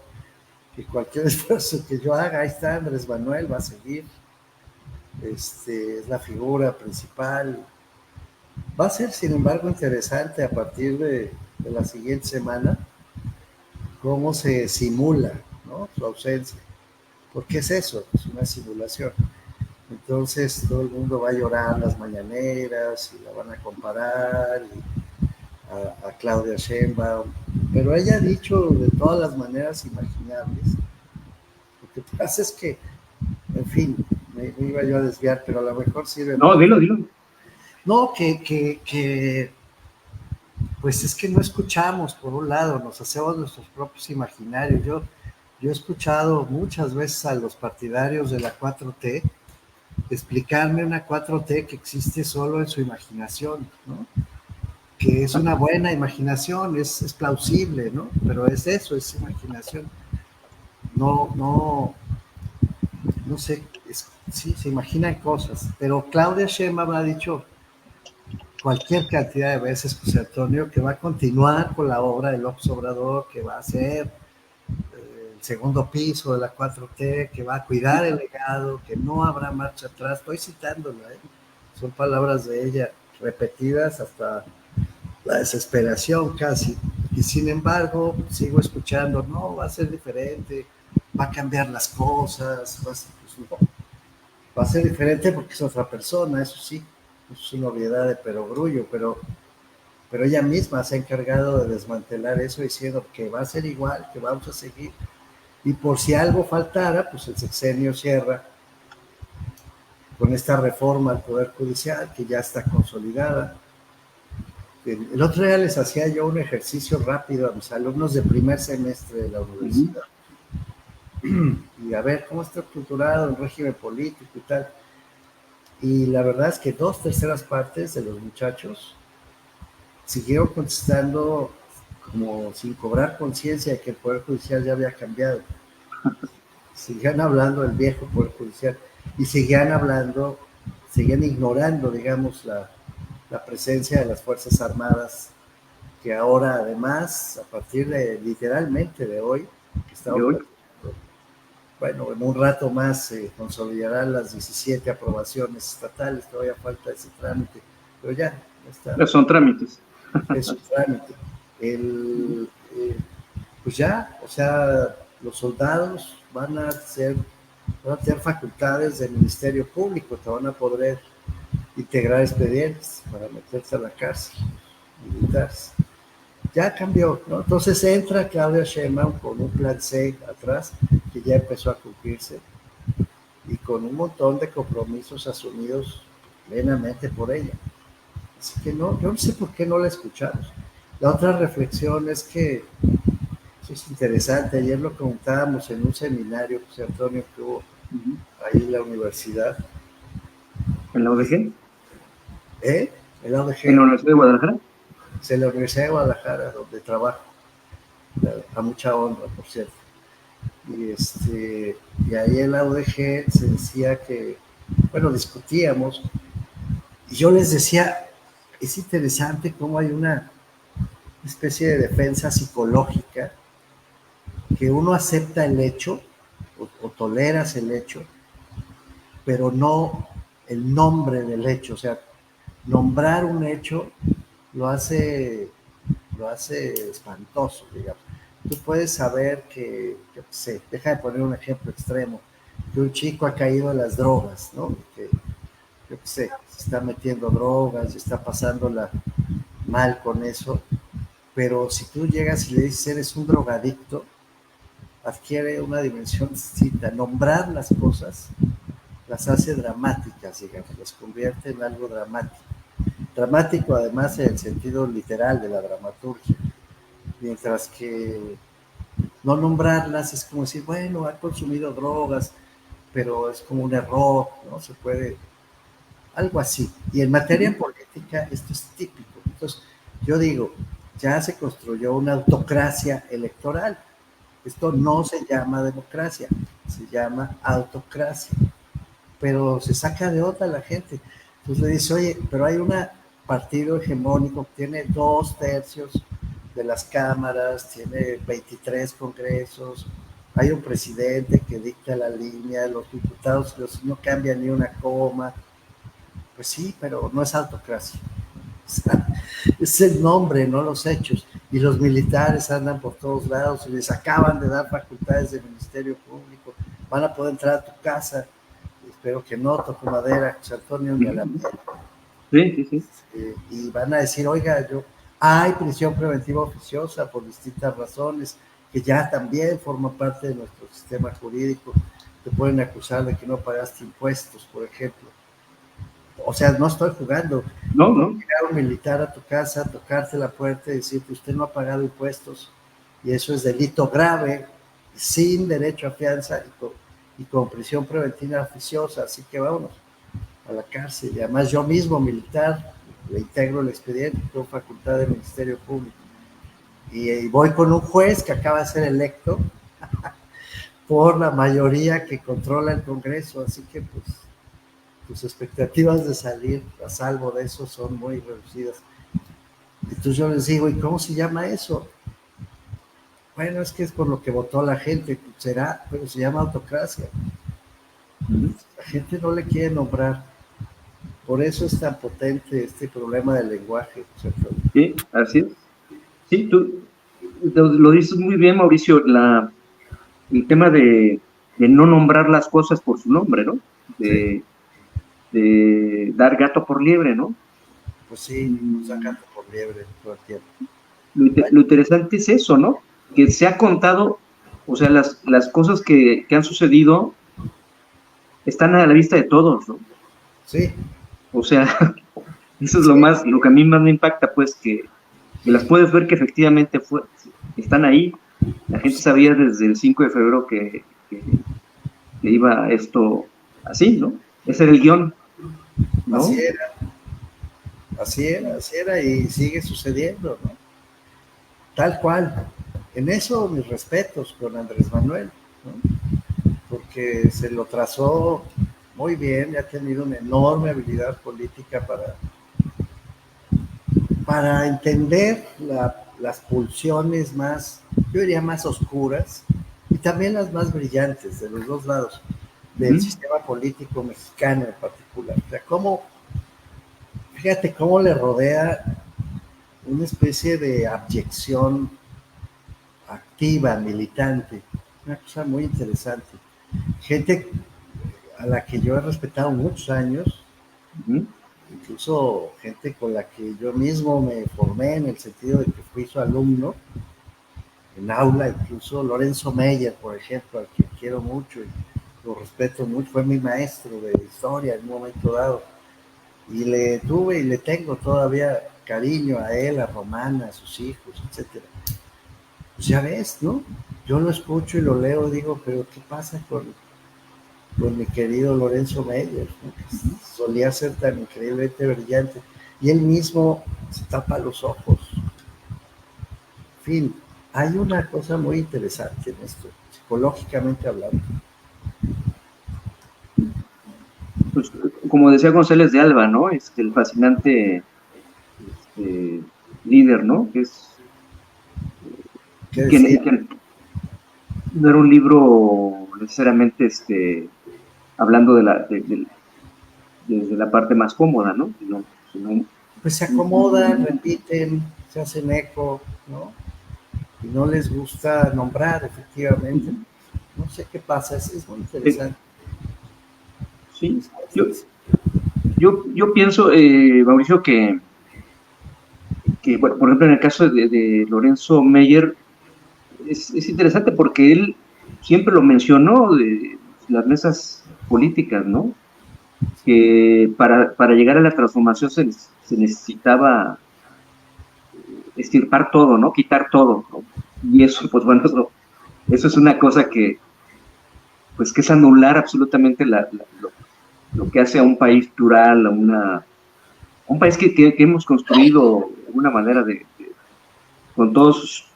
C: que cualquier esfuerzo que yo haga. Ahí está Andrés Manuel, va a seguir. Es la figura principal. Va a ser, sin embargo, interesante a partir de la siguiente semana cómo se simula, ¿no?, su ausencia. Porque es eso, es una simulación. Entonces todo el mundo va a llorar las mañaneras y la van a comparar a Claudia Sheinbaum, pero ella ha dicho de todas las maneras imaginables. Lo que pasa es que, en fin, me iba yo a desviar, pero a lo mejor sirve.
B: No, dilo.
C: No, que pues es que no escuchamos, por un lado, nos hacemos nuestros propios imaginarios. Yo he escuchado muchas veces a los partidarios de la 4T explicarme una 4T que existe solo en su imaginación, ¿no? Que es una buena imaginación, es plausible, ¿no? Pero es eso, es imaginación. No sé, sí, se imaginan cosas, pero Claudia Sheinbaum ha dicho cualquier cantidad de veces, José Antonio, que va a continuar con la obra de López Obrador, que va a ser el segundo piso de la 4T, que va a cuidar el legado, que no habrá marcha atrás. Estoy citándola, son palabras de ella repetidas hasta la desesperación casi. Y sin embargo, sigo escuchando, no, va a ser diferente, va a cambiar las cosas, va a ser diferente porque es otra persona, eso sí, es una obviedad de perogrullo, pero ella misma se ha encargado de desmantelar eso diciendo que va a ser igual, que vamos a seguir Y por si algo faltara, pues el sexenio cierra con esta reforma al Poder Judicial, que ya está consolidada. El otro día les hacía yo un ejercicio rápido a mis alumnos de primer semestre de la universidad. Y a ver cómo está estructurado el régimen político y tal. Y la verdad es que 2/3 partes de los muchachos siguieron contestando como sin cobrar conciencia de que el Poder Judicial ya había cambiado. Seguían hablando del viejo Poder Judicial y seguían ignorando, digamos, la presencia de las Fuerzas Armadas, que ahora además, a partir de literalmente de hoy, que estamos, bueno, en un rato más se consolidarán las 17 aprobaciones estatales, todavía falta ese trámite, pero ya está.
B: Pero son trámites.
C: Es un trámite. Pues ya, o sea, los soldados van a tener facultades del Ministerio Público, te van a poder integrar expedientes para meterse a la cárcel, militares. Ya cambió, ¿no? Entonces entra Claudia Sheinbaum con un plan C atrás, que ya empezó a cumplirse, y con un montón de compromisos asumidos plenamente por ella. Así que no, yo no sé por qué no la escuchamos. La otra reflexión es que eso es interesante. Ayer lo comentábamos en un seminario, José Antonio, que hubo ahí en la universidad.
B: ¿En la UDG?
C: ¿En la UDG?
B: ¿En la Universidad de Guadalajara?
C: Es en la Universidad de Guadalajara, donde trabajo. A mucha honra, por cierto. Y ahí en la UDG se decía que, bueno, discutíamos, y yo les decía, es interesante cómo hay una especie de defensa psicológica, que uno acepta el hecho o toleras el hecho, pero no el nombre del hecho. O sea, nombrar un hecho lo hace espantoso, digamos. Tú puedes saber que, yo qué sé, deja de poner un ejemplo extremo, que un chico ha caído en las drogas, ¿no? Que, yo qué sé, se está metiendo drogas y está pasándola mal con eso, pero si tú llegas y le dices eres un drogadicto, adquiere una dimensión distinta. Nombrar las cosas las hace dramáticas, digamos, las convierte en algo dramático. Dramático además en el sentido literal de la dramaturgia, mientras que no nombrarlas es como decir, bueno, ha consumido drogas, pero es como un error, ¿no? Se puede, algo así. Y en materia política esto es típico. Entonces, yo digo, ya se construyó una autocracia electoral. Esto no se llama democracia, se llama autocracia. Pero se saca de otra la gente. Entonces le dice, oye, pero hay un partido hegemónico que tiene 2/3 de las cámaras, tiene 23 congresos, hay un presidente que dicta la línea, los diputados no cambian ni una coma. Pues sí, pero no es autocracia. Es el nombre, no los hechos. Y los militares andan por todos lados y les acaban de dar facultades del Ministerio Público. Van a poder entrar a tu casa. Espero que no, toco madera, José Antonio, ni a la
B: piel. Sí.
C: Y van a decir, oiga, hay prisión preventiva oficiosa por distintas razones, que ya también forma parte de nuestro sistema jurídico. Te pueden acusar de que no pagaste impuestos, por ejemplo. O sea, no estoy jugando.
B: No.
C: Llegar un militar a tu casa, tocarte la puerta y decirte, usted no ha pagado impuestos, y eso es delito grave, sin derecho a fianza y con prisión preventiva oficiosa, así que vámonos a la cárcel. Y además yo mismo, militar, le integro el expediente, tengo facultad del Ministerio Público. Y voy con un juez que acaba de ser electo por la mayoría que controla el Congreso, así que pues tus expectativas de salir a salvo de eso son muy reducidas. Entonces yo les digo, ¿y cómo se llama eso? Bueno, es que es por lo que votó la gente, será, pero se llama autocracia. La gente no le quiere nombrar. Por eso es tan potente este problema del lenguaje, ¿cierto?
B: Sí, así es. Sí, tú lo dices muy bien, Mauricio, el tema de no nombrar las cosas por su nombre, ¿no? De dar gato por liebre, ¿no?
C: Pues sí, dar gato por liebre todo el tiempo.
B: Lo interesante es eso, ¿no? Que se ha contado O sea, las cosas que han sucedido están a la vista de todos, ¿no?
C: Sí,
B: O sea, eso es
C: sí,
B: lo que a mí más me impacta, pues, que las puedes ver que efectivamente están ahí. La gente sabía desde el 5 de febrero que iba esto así, ¿no? Ese era el guión,
C: así
B: ¿no?
C: era, así era y sigue sucediendo, ¿no? Tal cual. En eso mis respetos con Andrés Manuel, ¿no? Porque se lo trazó muy bien y ha tenido una enorme habilidad política para entender las pulsiones más, yo diría más oscuras y también las más brillantes de los dos lados del
B: Ujú.
C: sistema político mexicano en particular. O sea, fíjate cómo le rodea una especie de abyección activa, militante, una cosa muy interesante. Gente a la que yo he respetado muchos años,
B: Ujú.
C: incluso gente con la que yo mismo me formé en el sentido de que fui su alumno en aula, incluso Lorenzo Meyer, por ejemplo, al que quiero mucho y lo respeto mucho, fue mi maestro de historia en un momento dado. Y le tuve y le tengo todavía cariño a él, a Romana, a sus hijos, etcétera. Pues ya ves, ¿no? Yo lo escucho y lo leo y digo, pero ¿qué pasa con mi querido Lorenzo Meyer, ¿no? Que solía ser tan increíblemente brillante? Y él mismo se tapa los ojos. En fin, hay una cosa muy interesante en esto, psicológicamente hablando.
B: Pues, como decía González de Alba, ¿no? El fascinante líder, ¿no?
C: ¿Qué
B: Y
C: decía?
B: que no era un libro necesariamente hablando desde la parte más cómoda, ¿no? Sino
C: Pues se acomodan, repiten, se hacen eco, ¿no? Y no les gusta nombrar, efectivamente. No sé qué pasa, es muy
B: eh,
C: interesante.
B: sí, yo pienso, Mauricio, bueno, por ejemplo, en el caso de Lorenzo Meyer, es interesante porque él siempre lo mencionó de las mesas políticas, ¿no? Que para llegar a la transformación se necesitaba extirpar todo, ¿no? Quitar todo, ¿no? Y eso, pues bueno, eso es una cosa pues que es anular absolutamente lo que hace a un país plural, a un país que hemos construido de alguna manera con todos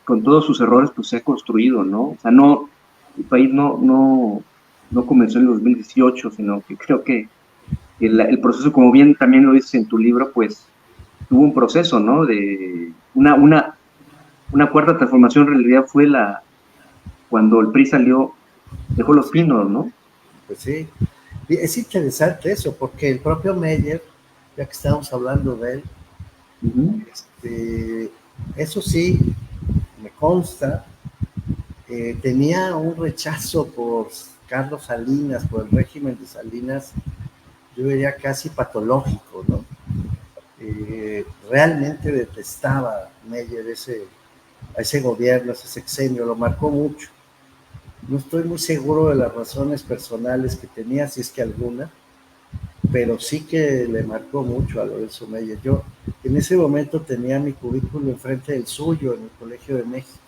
B: sus errores, pues se ha construido, ¿no? O sea, el país no comenzó en el 2018, sino que creo que el proceso, como bien también lo dices en tu libro, pues tuvo un proceso, ¿no? De una cuarta transformación en realidad fue cuando el PRI salió, dejó los pinos, ¿no?
C: Pues sí, y es interesante eso, porque el propio Meyer, ya que estamos hablando de él,
B: Ujú.
C: este, eso sí, me consta, tenía un rechazo por Carlos Salinas, por el régimen de Salinas, yo diría casi patológico, ¿no? Realmente detestaba Meyer a ese gobierno, ese sexenio, lo marcó mucho. No estoy muy seguro de las razones personales que tenía, si es que alguna, pero sí que le marcó mucho a Lorenzo Meyer. Yo en ese momento tenía mi cubículo enfrente del suyo en el Colegio de México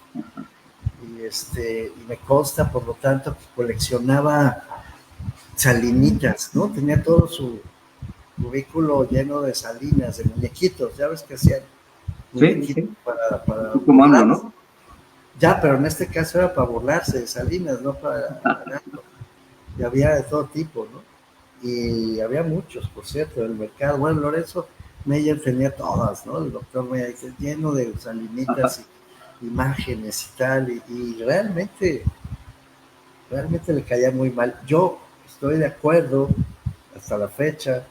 C: y me consta, por lo tanto, que coleccionaba salinitas, ¿no? Tenía todo su cubículo lleno de salinas, de muñequitos, ya ves que hacían
B: Sí,
C: muñequitos
B: sí,
C: para
B: tú como AMLO,
C: burlarse.
B: ¿no?
C: Ya, pero en este caso era para burlarse de Salinas, no para halagarlo. Y había de todo tipo, ¿no? Y había muchos, por cierto, del mercado. Bueno, Lorenzo Meyer tenía todas, ¿no? El doctor Meyer lleno de salinitas y imágenes y tal, y realmente le caía muy mal. Yo estoy de acuerdo hasta la fecha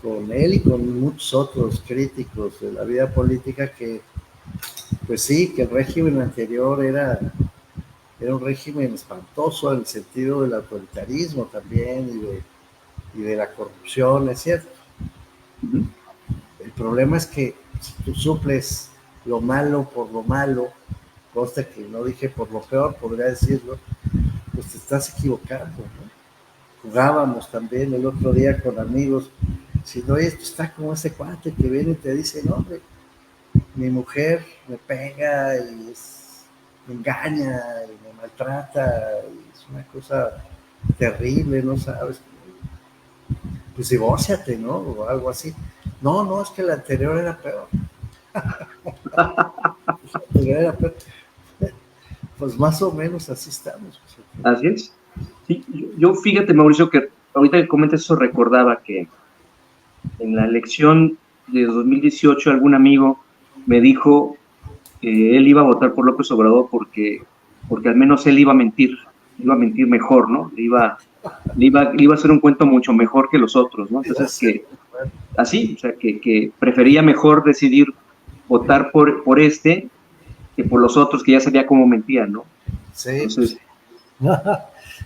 C: con él y con muchos otros críticos de la vida política que, pues sí, que el régimen anterior era un régimen espantoso en el sentido del autoritarismo también y de la corrupción, es cierto.
B: Ujú.
C: El problema es que si tú suples lo malo por lo malo, consta que no dije por lo peor, podría decirlo, pues te estás equivocando, ¿no? Jugábamos también el otro día con amigos, si no, esto está como ese cuate que viene y te dice, no, hombre, mi mujer me pega y me engaña y me maltrata, y es una cosa terrible, no sabes, pues divórciate, ¿no? O algo así. No, no, es que la anterior era peor. La anterior era peor. Pues más o menos así estamos.
B: Así es. Sí, yo fíjate, Mauricio, que ahorita que comentas eso, recordaba que en la elección de 2018 algún amigo me dijo que él iba a votar por López Obrador porque al menos él iba a mentir mejor, ¿no? Le iba a hacer un cuento mucho mejor que los otros, ¿no? Entonces, que así, o sea, que prefería mejor decidir votar por este que por los otros, que ya sabía cómo mentían, ¿no?
C: Sí.
B: Entonces,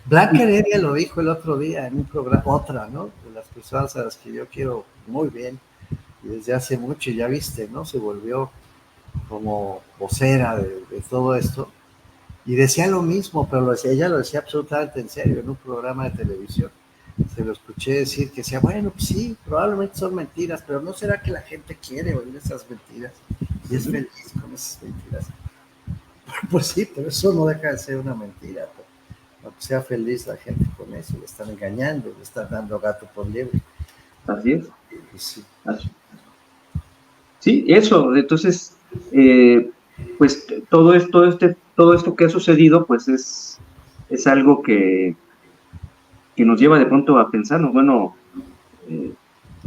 C: Blanca Heredia lo dijo el otro día en un programa, otra, ¿no? De las personas a las que yo quiero muy bien, y desde hace mucho, ya viste, ¿no? Se volvió como vocera de todo esto, y decía lo mismo, pero ella lo decía absolutamente en serio, en un programa de televisión. Se lo escuché decir que decía, bueno, pues sí, probablemente son mentiras, pero ¿no será que la gente quiere oír esas mentiras? Y es feliz con esas mentiras. Pues sí, pero eso no deja de ser una mentira. Aunque sea feliz la gente con eso, le están engañando, le están dando gato por liebre.
B: así es.
C: Pues sí.
B: Sí, eso. Entonces, pues todo esto que ha sucedido, pues es algo que nos lleva de pronto a pensarnos, bueno,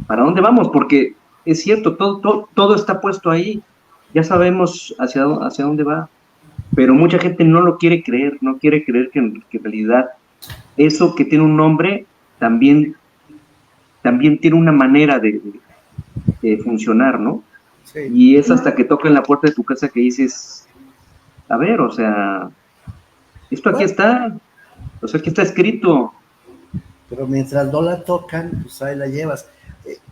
B: ¿para dónde vamos? Porque es cierto, todo está puesto ahí, ya sabemos hacia dónde va, pero mucha gente no lo quiere creer, no quiere creer que en realidad eso que tiene un nombre también tiene una manera de funcionar, ¿no?
C: Sí.
B: Y es hasta que tocan la puerta de tu casa que dices, a ver, o sea, esto aquí está, o sea, aquí está escrito.
C: Pero mientras no la tocan, pues ahí la llevas.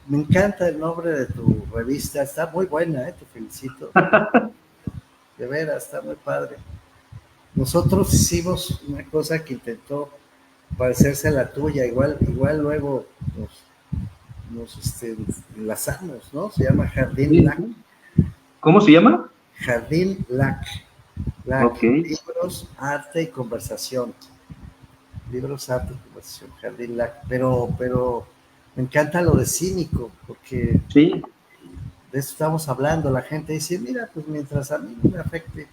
C: Me encanta el nombre de tu revista, está muy buena, te felicito. De veras, está muy padre. Nosotros hicimos una cosa que intentó parecerse a la tuya, igual luego nos enlazamos, ¿no? Se llama Jardín Lac.
B: ¿Cómo se llama?
C: Jardín Lac.
B: Okay.
C: Libros, arte y conversación. Libros, arte y conversación, Jardín Lac. Pero me encanta lo de cínico, porque
B: sí,
C: de eso estamos hablando. La gente dice, mira, pues mientras a mí no me afecte,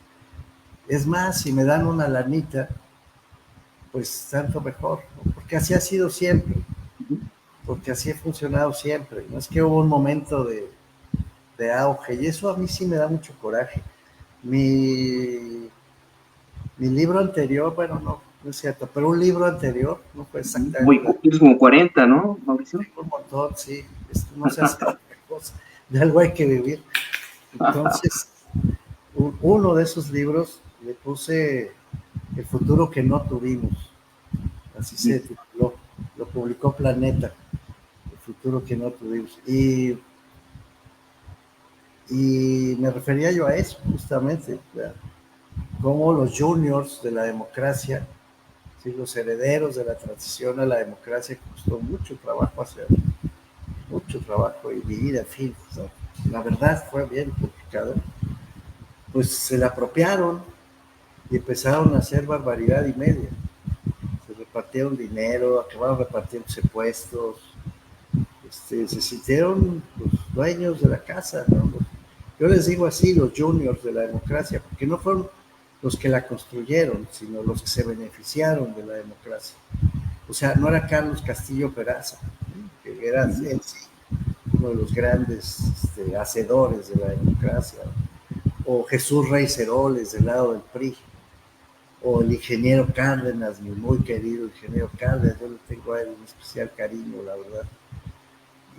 C: es más, si me dan una lanita, pues tanto mejor, ¿no? Porque así ha sido siempre, porque así ha funcionado siempre. No es que hubo un momento de auge, y eso a mí sí me da mucho coraje. Mi libro anterior, bueno, no es cierto, pero un libro anterior, no fue exactamente.
B: Es como 40, ¿no, Mauricio?
C: Un montón, sí, esto no se hace otra cosa, de algo hay que vivir. Entonces, uno de esos libros le puse El futuro que no tuvimos, así se tituló, lo publicó Planeta, El futuro que no tuvimos. Y me refería yo a eso, justamente, como los juniors de la democracia, ¿sí? Los herederos de la transición a la democracia, que costó mucho trabajo hacer, mucho trabajo y vivir, en fin, ¿no? La verdad fue bien complicado, pues se la apropiaron y empezaron a hacer barbaridad y media. Se repartieron dinero, acabaron repartiéndose puestos, se sintieron los dueños de la casa, ¿no? Yo les digo así, los juniors de la democracia, porque no fueron los que la construyeron, sino los que se beneficiaron de la democracia. O sea, no era Carlos Castillo Peraza, ¿no? Que era en sí uno de los grandes hacedores de la democracia, o Jesús Rey Ceroles del lado del PRI, o el ingeniero Cárdenas, mi muy querido ingeniero Cárdenas, yo le tengo a él un especial cariño, la verdad.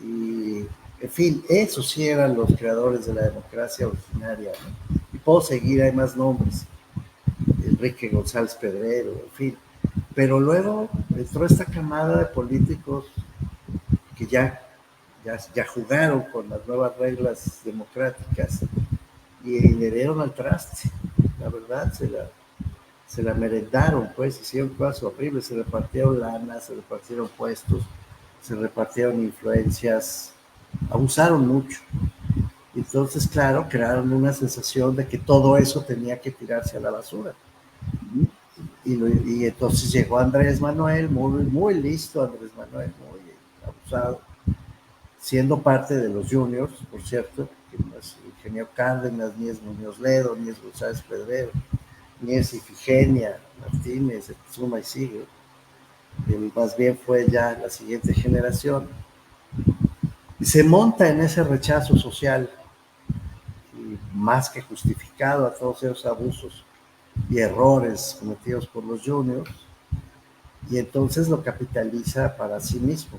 C: Y, en fin, esos sí eran los creadores de la democracia originaria, ¿no? Y puedo seguir, hay más nombres, Enrique González Pedrero, en fin. Pero luego entró esta camada de políticos que ya jugaron con las nuevas reglas democráticas y le dieron al traste. la verdad, se la merendaron, pues, hicieron cosas horribles, se repartieron lana, se repartieron puestos, se repartieron influencias, abusaron mucho. Entonces, claro, crearon una sensación de que todo eso tenía que tirarse a la basura. Y entonces llegó Andrés Manuel, muy listo Andrés Manuel, muy abusado, siendo parte de los juniors, por cierto, que no es Ingeniero Cárdenas, ni es Muñoz Ledo, ni es González Pedrero, ni es Ifigenia Martínez, suma y sigue. Él más bien fue ya la siguiente generación. Y se monta en ese rechazo social, y más que justificado a todos esos abusos y errores cometidos por los juniors, y entonces lo capitaliza para sí mismo.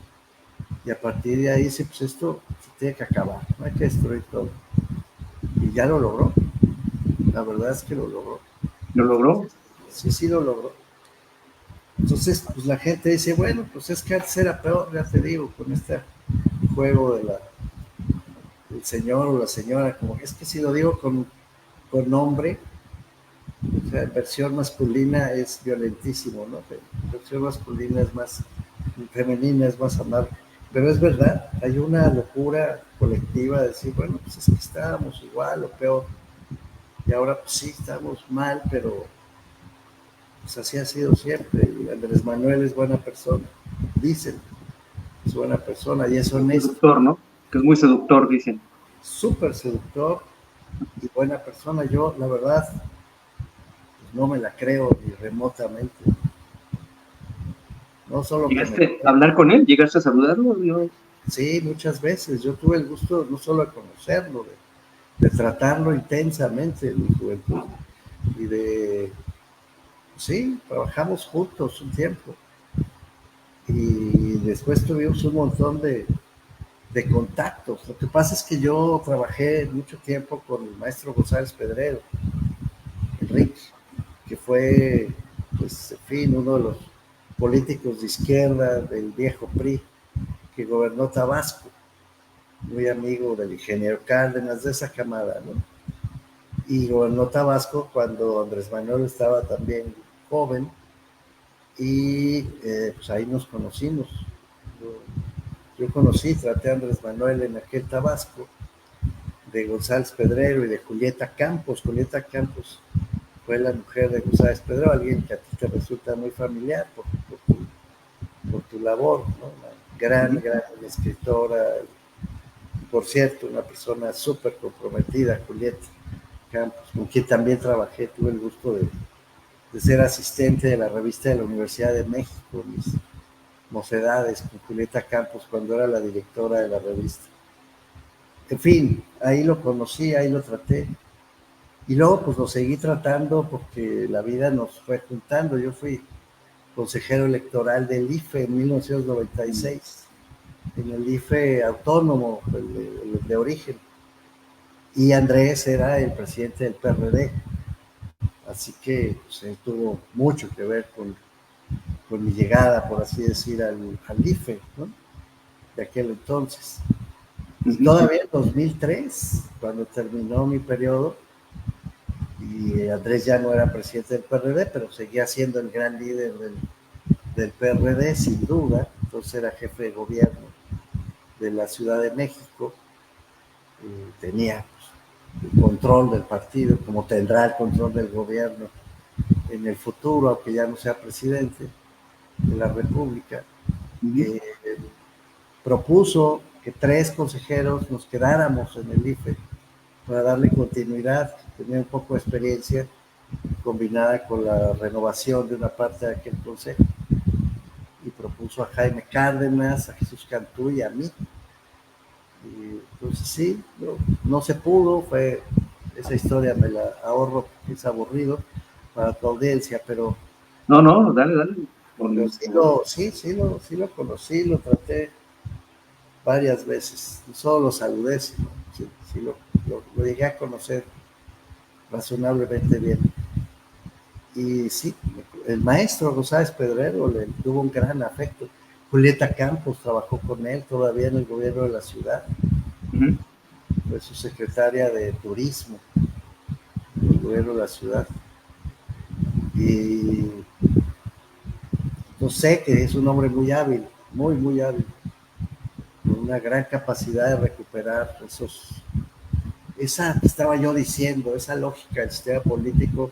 C: Y a partir de ahí dice, pues esto se tiene que acabar, no hay que destruir todo. Y ya lo logró, la verdad es que lo logró.
B: ¿Lo logró?
C: Sí, lo logró. Entonces, pues la gente dice, bueno, pues es que antes era peor, ya te digo, con este juego del señor o la señora, como es que si lo digo con nombre, o sea, en versión masculina es violentísimo, ¿no? En versión masculina es más, femenina es más amable. Pero es verdad, hay una locura colectiva de decir, bueno, pues es que estábamos igual o peor. Y ahora pues sí, estamos mal, pero pues así ha sido siempre. Y Andrés Manuel es buena persona, dicen, es buena persona y es honesto.
B: Seductor, ¿no? Que es muy seductor, dicen.
C: Súper seductor y buena persona. Yo, la verdad, pues no me la creo ni remotamente. No solo
B: ¿Llegaste a hablar con él? ¿Llegaste a saludarlo? Yo...
C: Sí, muchas veces. Yo tuve el gusto no solo de conocerlo, de tratarlo intensamente en mi juventud y sí, trabajamos juntos un tiempo y después tuvimos un montón de contactos. Lo que pasa es que yo trabajé mucho tiempo con el maestro González Pedrero, Enrique, que fue, pues, en fin, uno de los políticos de izquierda del viejo PRI que gobernó Tabasco, muy amigo del ingeniero Cárdenas, de esa camada, ¿no? Y gobernó Tabasco cuando Andrés Manuel estaba también joven y pues ahí nos conocimos. Yo traté a Andrés Manuel en aquel Tabasco, de González Pedrero y de Julieta Campos. Julieta Campos fue la mujer de González Pedrero, alguien que a ti te resulta muy familiar por tu labor, ¿no? Una gran escritora, por cierto, una persona súper comprometida, Julieta Campos, con quien también trabajé, tuve el gusto de ser asistente de la revista de la Universidad de México, mis mocedades con Julieta Campos cuando era la directora de la revista. En fin, ahí lo conocí, ahí lo traté. Y luego pues lo seguí tratando porque la vida nos fue juntando. Yo fui consejero electoral del IFE en 1996, en el IFE autónomo, el de origen. Y Andrés era el presidente del PRD. Así que pues, él tuvo mucho que ver con mi llegada, por así decir, al IFE, ¿no? De aquel entonces. Y todavía en 2003, cuando terminó mi periodo, y Andrés ya no era presidente del PRD, pero seguía siendo el gran líder del PRD, sin duda. Entonces era jefe de gobierno de la Ciudad de México. Tenía pues, el control del partido, como tendrá el control del gobierno en el futuro, aunque ya no sea presidente de la República. Propuso que 3 consejeros nos quedáramos en el IFE para darle continuidad. Tenía un poco de experiencia combinada con la renovación de una parte de aquel consejo. Y propuso a Jaime Cárdenas, a Jesús Cantú y a mí. Y entonces sí, no se pudo, esa historia me la ahorro, es aburrido para tu audiencia, pero...
B: No, dale.
C: Pero sí lo conocí, lo traté varias veces, solo lo saludé, sí, lo llegué a conocer razonablemente bien. Y sí, el maestro González Pedrero le tuvo un gran afecto. Julieta Campos trabajó con él todavía en el gobierno de la ciudad. Fue su secretaria de turismo. gobierno de la ciudad. Y yo sé que es un hombre muy hábil, muy hábil, con una gran capacidad de recuperar esa que estaba yo diciendo, esa lógica del sistema político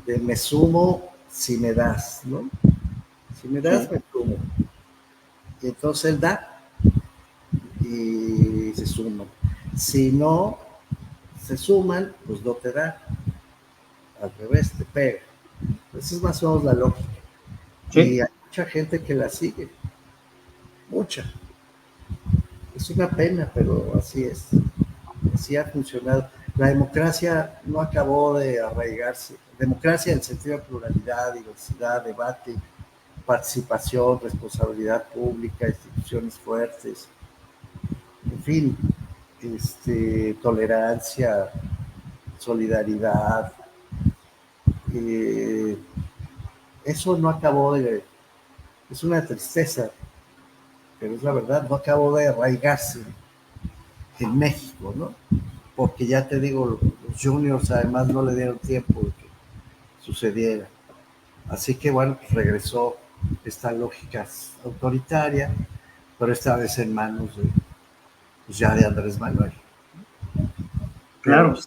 C: de me sumo si me das, ¿no? Si me das, me sumo. Y entonces él da y se suma. Si no se suman, pues no te da. Al revés, te pega. Esa es más o menos la lógica. Sí. Y hay mucha gente que la sigue. Mucha. Es una pena, pero así es. Así ha funcionado. La democracia no acabó de arraigarse. Democracia en el sentido de pluralidad, diversidad, debate, participación, responsabilidad pública, instituciones fuertes, en fin, tolerancia, solidaridad. Eso no acabó de... Es una tristeza, pero es la verdad, no acabó de arraigarse en México, ¿no? Porque ya te digo, los juniors además no le dieron tiempo de que sucediera. Así que bueno, pues regresó esta lógica autoritaria, pero esta vez en manos de, pues ya de Andrés Manuel.
B: Claro.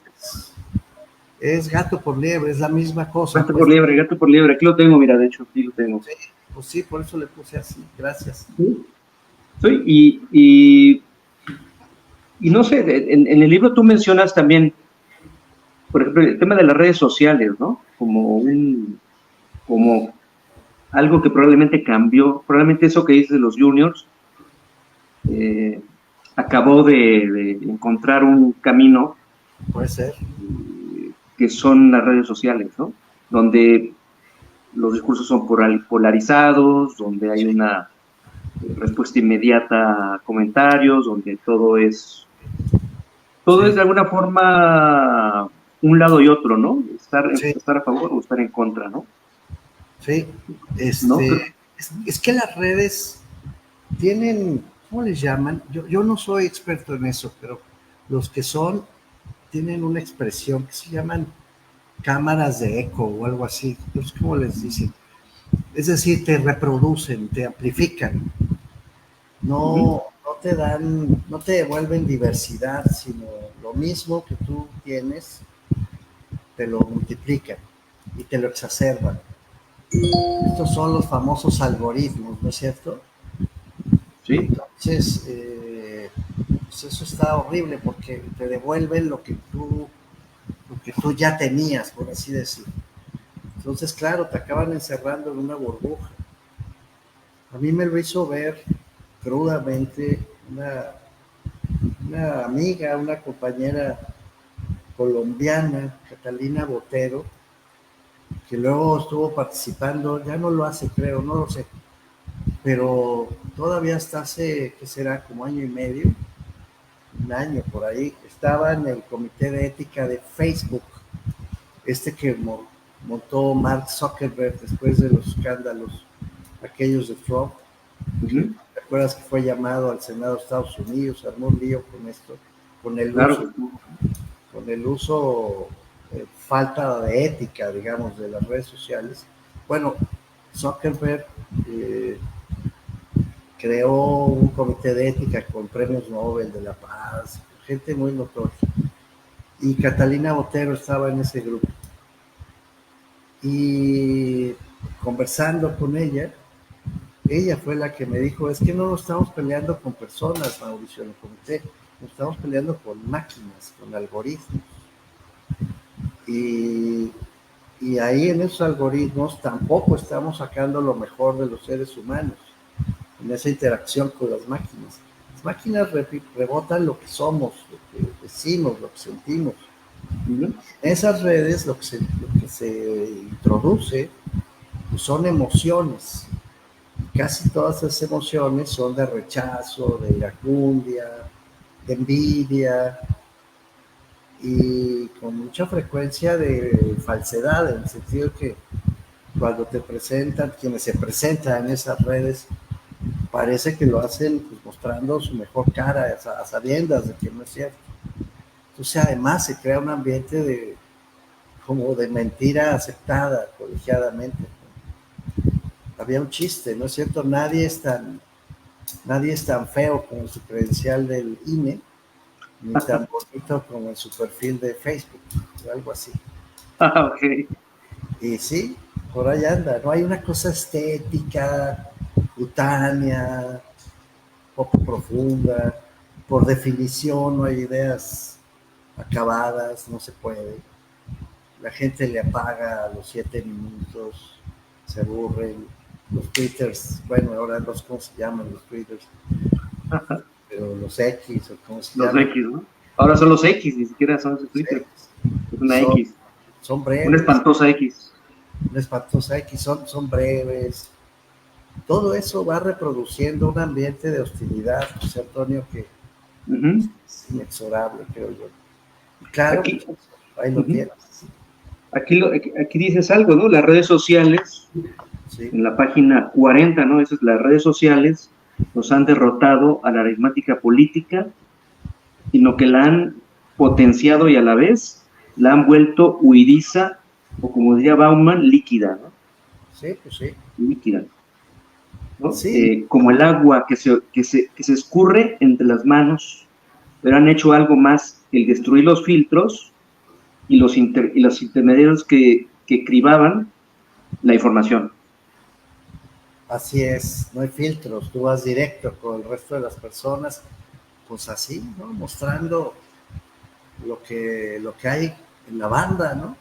C: Es gato por liebre, es la misma cosa.
B: Gato por liebre, aquí lo tengo, mira, de hecho, aquí lo tengo.
C: Sí, pues sí, por eso le puse así, gracias.
B: Sí, y no sé, en el libro tú mencionas también, por ejemplo, el tema de las redes sociales, ¿no? Como algo que probablemente cambió, probablemente eso que dices de los juniors, acabó de encontrar un camino.
C: Puede ser.
B: Que son las redes sociales, ¿no? Donde los discursos son polarizados, donde hay una respuesta inmediata a comentarios, donde todo es de alguna forma un lado y otro, ¿no? Estar a favor o estar en contra, ¿no?
C: Sí,
B: ¿no?
C: Es que las redes tienen, ¿cómo les llaman? Yo no soy experto en eso, pero los que son tienen una expresión que se llaman cámaras de eco o algo así, no sé cómo les dicen. Es decir, te reproducen, te amplifican, no te dan, no te devuelven diversidad, sino lo mismo que tú tienes, te lo multiplican y te lo exacerban. Estos son los famosos algoritmos, ¿no es cierto?
B: Sí.
C: Entonces, pues eso está horrible porque te devuelven lo que tú ya tenías, por así decir. Entonces, claro, te acaban encerrando en una burbuja. A mí me lo hizo ver crudamente una amiga, una compañera colombiana, Catalina Botero, que luego estuvo participando, ya no lo hace, creo, no lo sé, pero todavía hasta hace, ¿qué será? Como año y medio, un año por ahí, estaba en el comité de ética de Facebook, que montó Mark Zuckerberg después de los escándalos aquellos de Trump. ¿Te acuerdas que fue llamado al Senado de Estados Unidos? Armó un lío con esto, con el uso falta de ética, digamos, de las redes sociales. Bueno, Zuckerberg creó un comité de ética con premios Nobel de la Paz, gente muy notoria. Y Catalina Botero estaba en ese grupo. Y conversando con ella fue la que me dijo, es que no nos estamos peleando con personas, Mauricio, en el comité, nos estamos peleando con máquinas, con algoritmos. Y ahí en esos algoritmos tampoco estamos sacando lo mejor de los seres humanos, en esa interacción con las máquinas. Las máquinas rebotan lo que somos, lo que decimos, lo que sentimos. En esas redes lo que se introduce pues son emociones. Casi todas esas emociones son de rechazo, de iracundia, de envidia y con mucha frecuencia de falsedad, en el sentido que cuando te presentan, quienes se presentan en esas redes, parece que lo hacen pues, mostrando su mejor cara a sabiendas de que no es cierto. Entonces además se crea un ambiente como de mentira aceptada colegiadamente. Había un chiste, ¿no es cierto? Nadie es tan feo como su credencial del INE, ni tan bonito como en su perfil de Facebook, o algo así.
B: Ok.
C: Y sí, por ahí anda, no hay una cosa estética, cutánea, poco profunda, por definición no hay ideas acabadas, no se puede. La gente le apaga a los 7 minutos, se aburren. Los twitters, bueno, ahora no sé cómo se llaman los twitters, pero los X o cómo se
B: Los
C: llaman.
B: X, ¿no? Ahora son los X, ni siquiera son de Twitter. Es una
C: Son,
B: X.
C: son breves.
B: Una espantosa X.
C: Una espantosa X, son breves. Todo eso va reproduciendo un ambiente de hostilidad, José Antonio, que es inexorable, creo yo. Claro,
B: Aquí,
C: pues, ahí lo tienes.
B: aquí dices algo, ¿no? Las redes sociales,
C: Sí.
B: en la página 40, ¿no? Esas las redes sociales nos han derrotado a la aritmética política, sino que la han potenciado y a la vez la han vuelto huidiza, o como diría Bauman, líquida, ¿no?
C: Sí, pues sí.
B: Líquida, ¿no?
C: Sí,
B: Como el agua que se escurre entre las manos, pero han hecho algo más que el destruir los filtros y los intermediarios que cribaban la información.
C: así es, no hay filtros, tú vas directo con el resto de las personas, pues así, ¿no? Mostrando lo que hay en la banda, ¿no?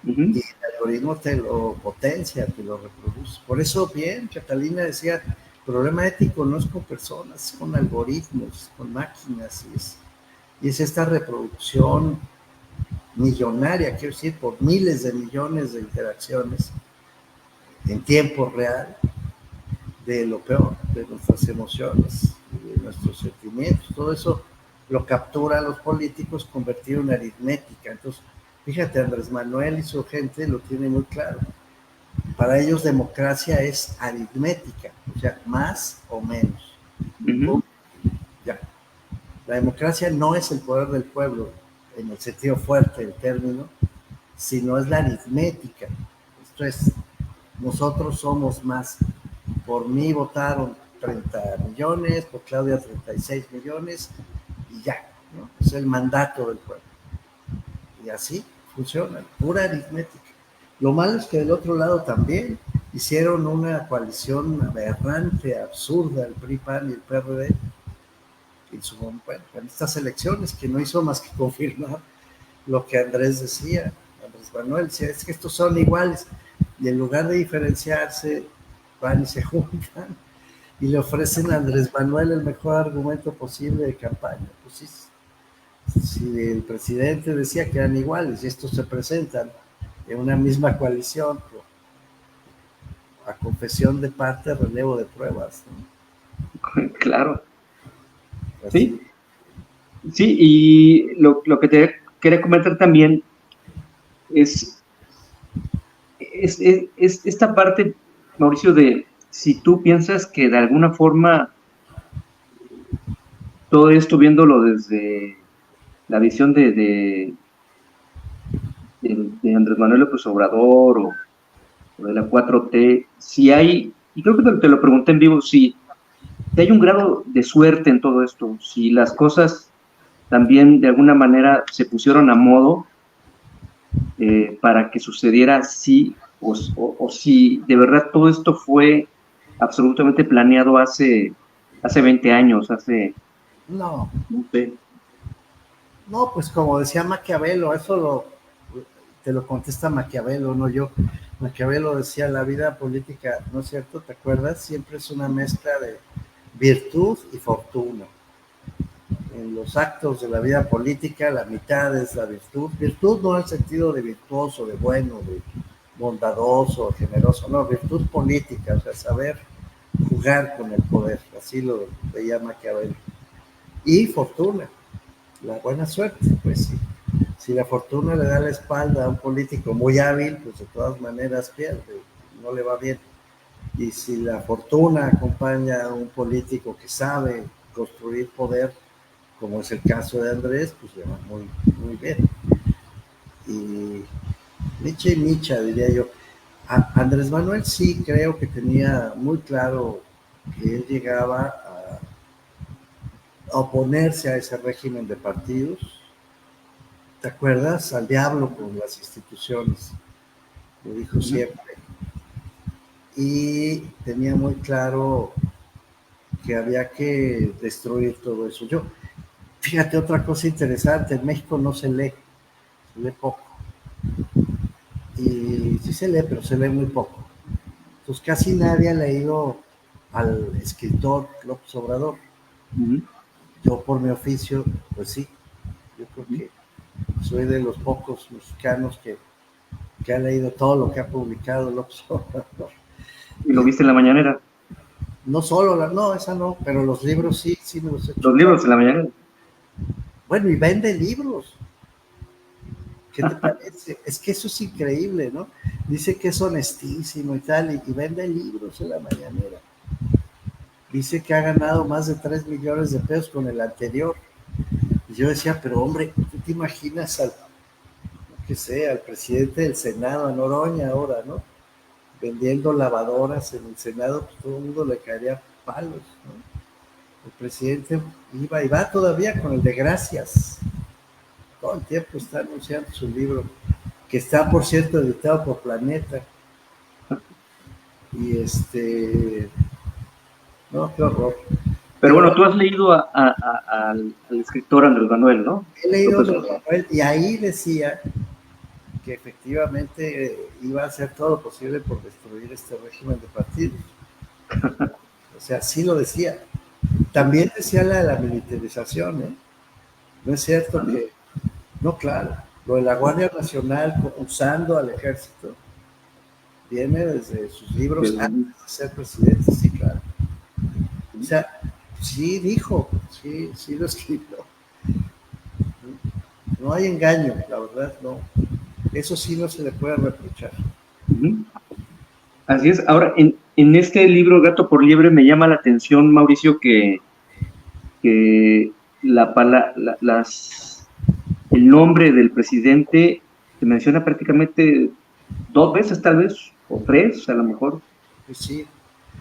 C: Y el algoritmo te lo potencia, te lo reproduce. Por eso, bien, Catalina decía, el problema ético no es con personas, es con algoritmos, con máquinas, y es esta reproducción millonaria, quiero decir, por miles de millones de interacciones en tiempo real, de lo peor, de nuestras emociones, de nuestros sentimientos, todo eso lo capturan los políticos convertido en aritmética. Entonces, fíjate, Andrés Manuel y su gente lo tienen muy claro. Para ellos democracia es aritmética, o sea, más o menos. Ya. La democracia no es el poder del pueblo en el sentido fuerte del término, sino es la aritmética. Esto es, nosotros somos más. Por mí votaron 30 millones, por Claudia 36 millones, y ya, ¿no? Es el mandato del pueblo. Y así funciona, pura aritmética. Lo malo es que del otro lado también hicieron una coalición aberrante, absurda, el PRI, PAN y el PRD, en estas elecciones, que no hizo más que confirmar lo que Andrés decía, Andrés Manuel decía, es que estos son iguales, y en lugar de diferenciarse, van y se juntan, y le ofrecen a Andrés Manuel el mejor argumento posible de campaña. Pues sí, si el presidente decía que eran iguales y estos se presentan en una misma coalición, pues, a confesión de parte, relevo de pruebas, ¿no?
B: Claro,
C: Así.
B: sí, sí, y lo que te quería comentar también es, es esta parte, Mauricio, de si tú piensas que de alguna forma todo esto viéndolo desde la visión de Andrés Manuel López Obrador o de la 4T, si hay, y creo que te lo pregunté en vivo, si hay un grado de suerte en todo esto, si las cosas también de alguna manera se pusieron a modo para que sucediera así, o si de verdad todo esto fue absolutamente planeado hace 20 años,
C: No,
B: no sé.
C: no, pues como decía Maquiavelo, te lo contesta Maquiavelo, no yo. Maquiavelo decía, la vida política, ¿no es cierto? ¿Te acuerdas? Siempre es una mezcla de virtud y fortuna. En los actos de la vida política, la mitad es la virtud. Virtud no en el sentido de virtuoso, de bueno, de bondadoso, generoso, no, virtud política, o sea, saber jugar con el poder, así lo veía Maquiavelo. Y fortuna, la buena suerte, pues sí. Si la fortuna le da la espalda a un político muy hábil, pues de todas maneras pierde, no le va bien. Y si la fortuna acompaña a un político que sabe construir poder, como es el caso de Andrés, pues le va muy, muy bien. Y Micha y Micha, diría yo. Andrés Manuel sí creo que tenía muy claro que él llegaba a oponerse a ese régimen de partidos. ¿Te acuerdas? Al diablo con las instituciones, lo dijo siempre. Y tenía muy claro que había que destruir todo eso. Fíjate, otra cosa interesante, en México no se lee poco. Y sí se lee, pero se lee muy poco. Pues casi nadie ha leído al escritor López Obrador. Yo por mi oficio, pues sí, yo creo que soy de los pocos mexicanos que ha leído todo lo que ha publicado López Obrador.
B: ¿Y lo viste en la mañanera?
C: No solo, no, esa no, pero los libros sí, sí me los he
B: Los libros en la mañanera.
C: Bueno, y vende libros. ¿Qué te parece? Es que eso es increíble, ¿no? Dice que es honestísimo y tal, y vende libros en la mañanera. Dice que ha ganado más de 3 millones de pesos con el anterior. Y yo decía, pero hombre, ¿tú te imaginas al presidente del Senado, a Noroña ahora, ¿no? Vendiendo lavadoras en el Senado, pues todo el mundo le caería palos, ¿no? El presidente iba y va todavía con el de gracias. Todo el tiempo está anunciando su libro, que está, por cierto, editado por Planeta. Y no, qué horror.
B: Pero bueno, tú has leído al escritor Andrés Manuel, ¿no?
C: He leído Andrés Manuel y ahí decía que efectivamente iba a hacer todo lo posible por destruir este régimen de partidos. O sea, sí lo decía. También decía la de la militarización, ¿eh? No es cierto que... No, claro. Lo de la Guardia Nacional usando al ejército viene desde sus libros antes de ser presidente, sí, claro. O sea, sí dijo, sí lo escribió. No hay engaño, la verdad, no. Eso sí no se le puede reprochar.
B: Así es. Ahora, en este libro, Gato por Liebre, me llama la atención, Mauricio, que el nombre del presidente se menciona prácticamente 2 veces, tal vez, o 3, a lo mejor.
C: Pues sí.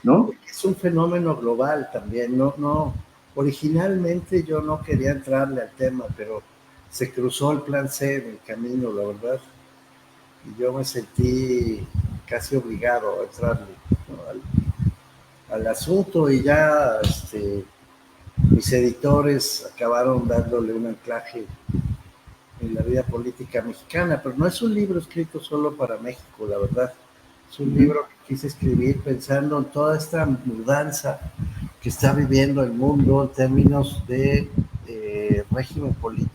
B: ¿No?
C: Es un fenómeno global también. No, originalmente yo no quería entrarle al tema, pero se cruzó el plan C en el camino, la verdad. Y yo me sentí casi obligado a entrarle, ¿no? al asunto, y ya mis editores acabaron dándole un anclaje en la vida política mexicana, pero no es un libro escrito solo para México, la verdad. Es un libro que quise escribir pensando en toda esta mudanza que está viviendo el mundo en términos de régimen político.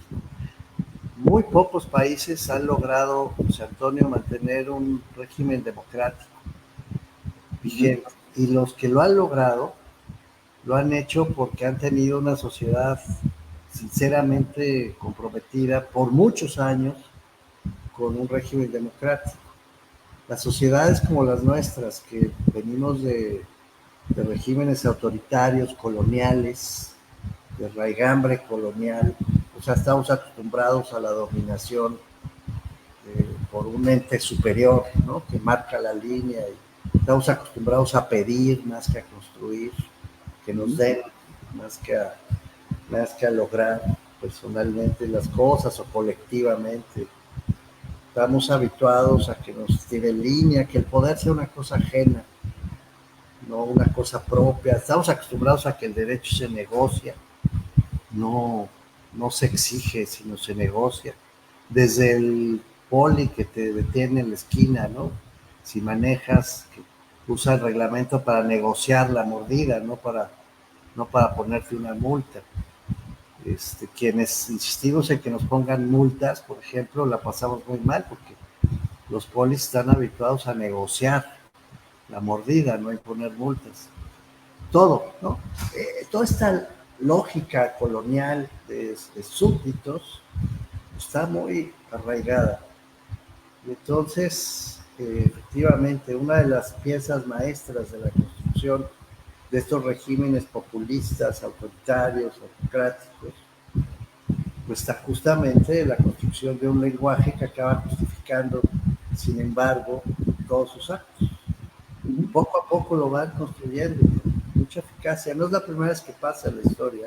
C: Muy pocos países han logrado, José Antonio, mantener un régimen democrático vigente. Y los que lo han logrado, lo han hecho porque han tenido una sociedad sinceramente comprometida por muchos años con un régimen democrático. Las sociedades como las nuestras, que venimos de regímenes autoritarios, coloniales, de raigambre colonial, o sea, estamos acostumbrados a la dominación por un ente superior, ¿no? Que marca la línea, y estamos acostumbrados a pedir más que a construir, que nos den más que a lograr personalmente las cosas o colectivamente. Estamos habituados a que nos tiren línea, que el poder sea una cosa ajena, no una cosa propia. Estamos acostumbrados a que el derecho se negocia, no se exige, sino se negocia. Desde el poli que te detiene en la esquina, ¿no? Si manejas, que usa el reglamento para negociar la mordida, no para ponerte una multa. Quienes insistimos en que nos pongan multas, por ejemplo, la pasamos muy mal porque los polis están habituados a negociar la mordida, no imponer multas. Todo, ¿no? Toda esta lógica colonial de súbditos está muy arraigada. Y entonces, efectivamente, una de las piezas maestras de la construcción de estos regímenes populistas, autoritarios, autocráticos, pues está justamente la construcción de un lenguaje que acaba justificando sin embargo, todos sus actos. Poco a poco lo van construyendo, mucha eficacia. No es la primera vez que pasa en la historia.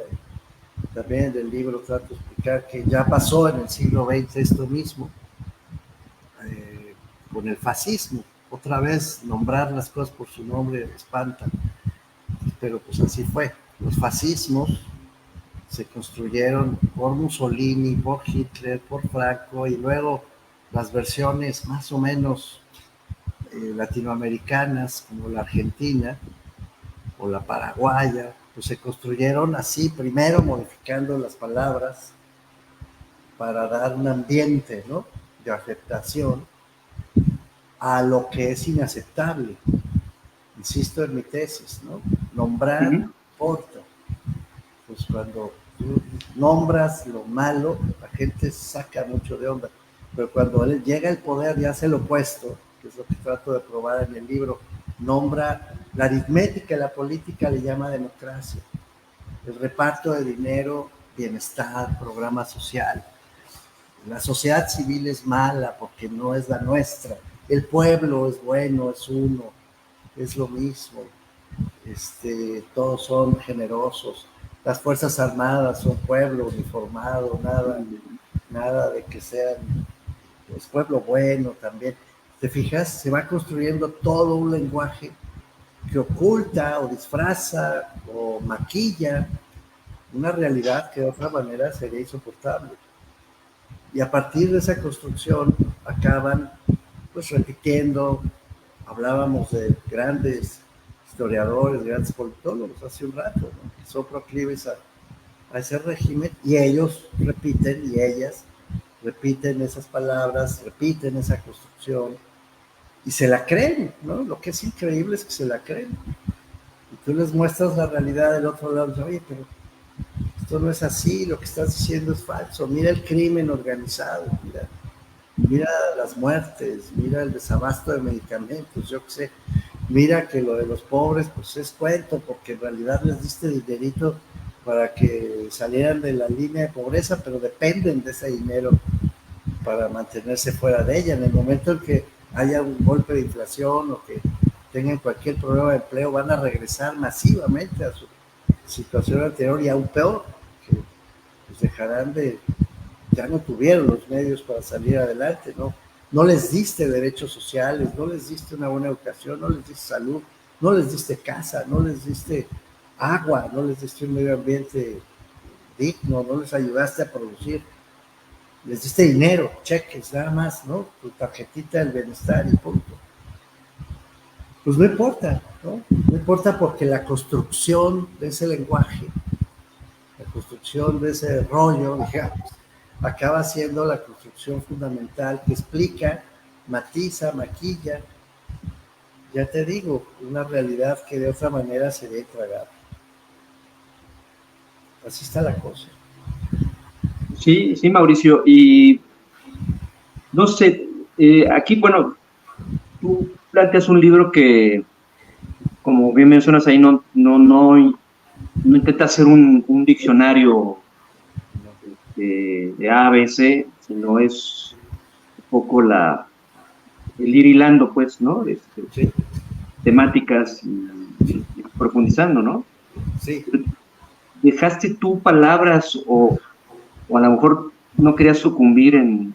C: También en el libro trato de explicar que ya pasó en el siglo XX esto mismo, con el fascismo. Otra vez, nombrar las cosas por su nombre espanta, pero pues así fue. Los fascismos se construyeron por Mussolini, por Hitler, por Franco, y luego las versiones más o menos latinoamericanas, como la argentina o la paraguaya, pues se construyeron así, primero modificando las palabras para dar un ambiente, ¿no?, de aceptación a lo que es inaceptable. Insisto en mi tesis, ¿no? Nombrar importa. Pues cuando tú nombras lo malo, la gente saca mucho de onda. Pero cuando él llega al poder y hace lo opuesto, que es lo que trato de probar en el libro, nombra la aritmética y la política, le llama democracia. El reparto de dinero, bienestar, programa social. La sociedad civil es mala porque no es la nuestra. El pueblo es bueno, es uno, es lo mismo. Todos son generosos. Las Fuerzas Armadas son pueblo uniformado, nada de que sean pues, pueblo bueno también. ¿Te fijas? Se va construyendo todo un lenguaje que oculta o disfraza o maquilla una realidad que de otra manera sería insoportable. Y a partir de esa construcción acaban pues repitiendo. Hablábamos de grandes historiadores, grandes politólogos hace un rato, ¿no?, que son proclives a ese régimen, y ellos repiten, y ellas repiten esas palabras, repiten esa construcción, y se la creen, ¿no? Lo que es increíble es que se la creen. Y tú les muestras la realidad del otro lado, y dices, oye, pero esto no es así, lo que estás diciendo es falso, mira el crimen organizado, mira las muertes, mira el desabasto de medicamentos, yo qué sé, mira que lo de los pobres pues es cuento, porque en realidad les diste dinerito para que salieran de la línea de pobreza, pero dependen de ese dinero para mantenerse fuera de ella. En el momento en que haya un golpe de inflación o que tengan cualquier problema de empleo, van a regresar masivamente a su situación anterior y aún peor, que pues dejarán de, ya no tuvieron los medios para salir adelante, ¿no? No les diste derechos sociales, no les diste una buena educación, no les diste salud, no les diste casa, no les diste agua, no les diste un medio ambiente digno, no les ayudaste a producir, les diste dinero, cheques, nada más, ¿no? Tu tarjetita del bienestar y punto. Pues no importa, ¿no? No importa porque la construcción de ese lenguaje, la construcción de ese rollo, digamos, acaba siendo la construcción fundamental que explica, matiza, maquilla, ya te digo, una realidad que de otra manera sería intragable. Así está la cosa.
B: Sí, sí, Mauricio, y no sé, aquí, bueno, tú planteas un libro que, como bien mencionas ahí, no intenta hacer un diccionario de A, B, C, sino es un poco el ir hilando, pues, ¿no?
C: Sí.
B: Temáticas y profundizando, ¿no?
C: Sí.
B: ¿Dejaste tú palabras o a lo mejor no querías sucumbir en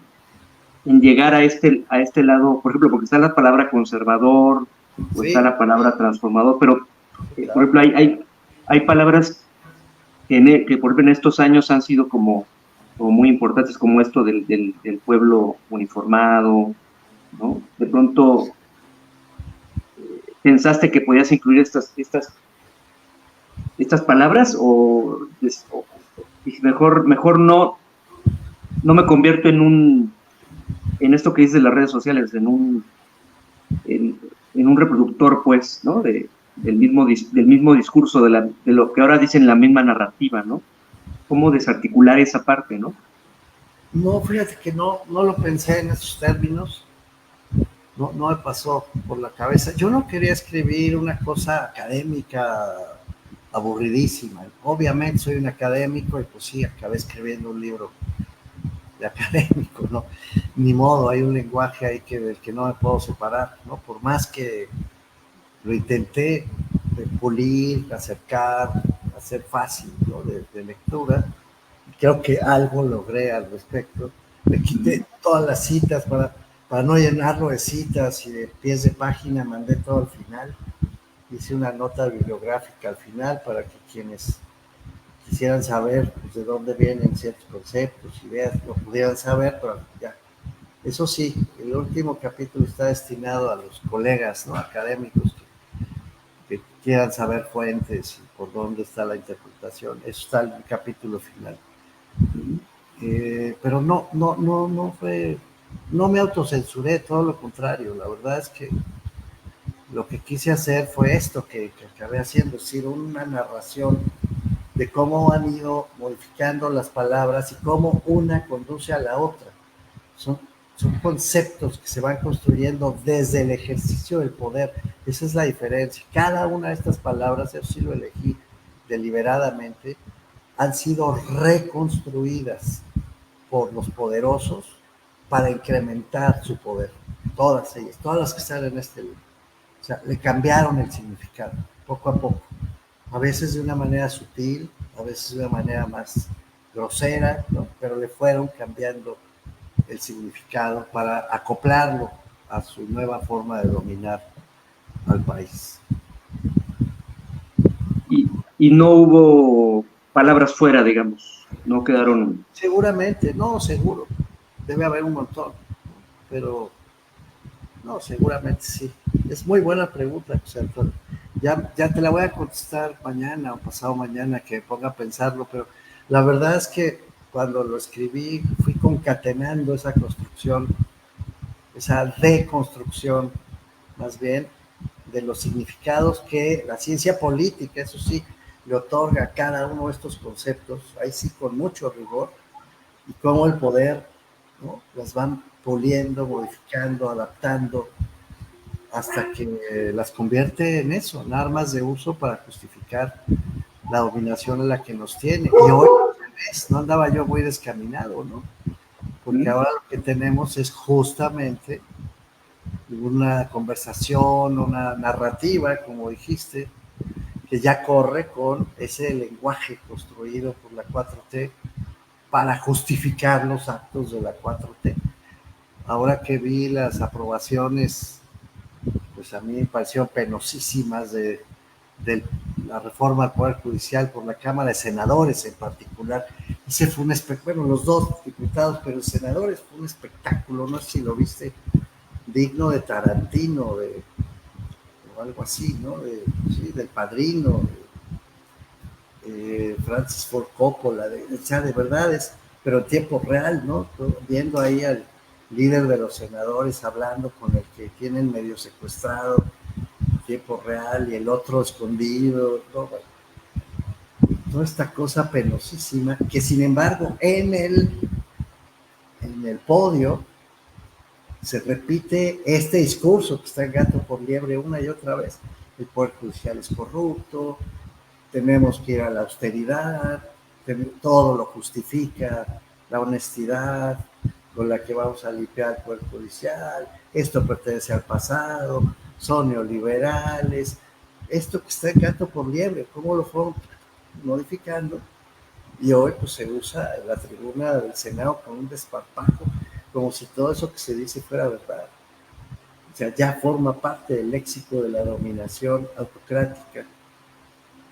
B: llegar a este lado, por ejemplo, porque está la palabra conservador, o está la palabra transformador, pero, por ejemplo, hay palabras que por ejemplo, en estos años han sido como muy importantes, como esto del pueblo uniformado, ¿no? De pronto, ¿pensaste que podías incluir estas palabras o mejor no me convierto en esto que dice las redes sociales, en un reproductor, pues, ¿no? Del mismo discurso, de lo que ahora dicen, la misma narrativa, ¿no? ¿Cómo desarticular esa parte, no?
C: No, fíjate que no lo pensé en esos términos, no me pasó por la cabeza. Yo no quería escribir una cosa académica aburridísima. Obviamente soy un académico y pues sí, acabé escribiendo un libro de académico, ¿no? Ni modo, hay un lenguaje ahí del que no me puedo separar, ¿no? Por más que lo intenté pulir, acercar, hacer fácil, ¿no? De lectura, creo que algo logré al respecto. Le quité todas las citas para no llenarlo de citas y de pies de página, mandé todo al final. Hice una nota bibliográfica al final para que quienes quisieran saber pues, de dónde vienen ciertos conceptos, ideas, lo pudieran saber, pero ya. Eso sí, el último capítulo está destinado a los colegas, ¿no? Académicos que quieran saber fuentes y por dónde está la interpretación. Eso está en el capítulo final. Pero no fue, no me autocensuré, todo lo contrario. La verdad es que lo que quise hacer fue esto que acabé haciendo, es decir, una narración de cómo han ido modificando las palabras y cómo una conduce a la otra. Son conceptos que se van construyendo desde el ejercicio del poder. Esa es la diferencia. Cada una de estas palabras, eso sí lo elegí deliberadamente, han sido reconstruidas por los poderosos para incrementar su poder. Todas ellas, todas las que están en este libro. O sea, le cambiaron el significado, poco a poco. A veces de una manera sutil, a veces de una manera más grosera, ¿no? Pero le fueron cambiando el significado para acoplarlo a su nueva forma de dominar al país.
B: Y no hubo palabras fuera, digamos, no quedaron...
C: Seguramente, no, seguro, debe haber un montón, pero no, seguramente sí. Es muy buena pregunta, José Antonio. Ya te la voy a contestar mañana o pasado mañana, que me ponga a pensarlo, pero la verdad es que cuando lo escribí fui concatenando esa construcción, esa reconstrucción, más bien, de los significados que la ciencia política, eso sí, le otorga a cada uno de estos conceptos, ahí sí con mucho rigor, y cómo el poder, ¿no? Las van puliendo, modificando, adaptando, hasta que las convierte en eso, en armas de uso para justificar la dominación en la que nos tiene. Y hoy, no andaba yo muy descaminado, ¿no? Porque ahora lo que tenemos es justamente una conversación, una narrativa, como dijiste, que ya corre con ese lenguaje construido por la 4T para justificar los actos de la 4T. Ahora que vi las aprobaciones, pues a mí me parecieron penosísimas de la reforma al Poder Judicial por la Cámara de Senadores en particular. Ese fue un espectáculo, bueno, los dos diputados, pero los senadores fue un espectáculo, no sé si lo viste, digno de Tarantino, o algo así, ¿no? Sí, del Padrino, Francis Ford Coppola, o sea, de verdad es, pero en tiempo real, ¿no? Viendo ahí al líder de los senadores hablando con el que tienen medio secuestrado en tiempo real y el otro escondido, ¿no? Bueno, toda esta cosa penosísima que sin embargo en el podio se repite este discurso que está en gato por liebre una y otra vez. El Poder Judicial es corrupto, tenemos que ir a la austeridad, todo lo justifica, la honestidad con la que vamos a limpiar el Poder Judicial, esto pertenece al pasado, son neoliberales, esto que está en gato por liebre, cómo lo fueron modificando, y hoy pues se usa en la tribuna del Senado con un desparpajo, como si todo eso que se dice fuera verdad. O sea, ya forma parte del léxico de la dominación autocrática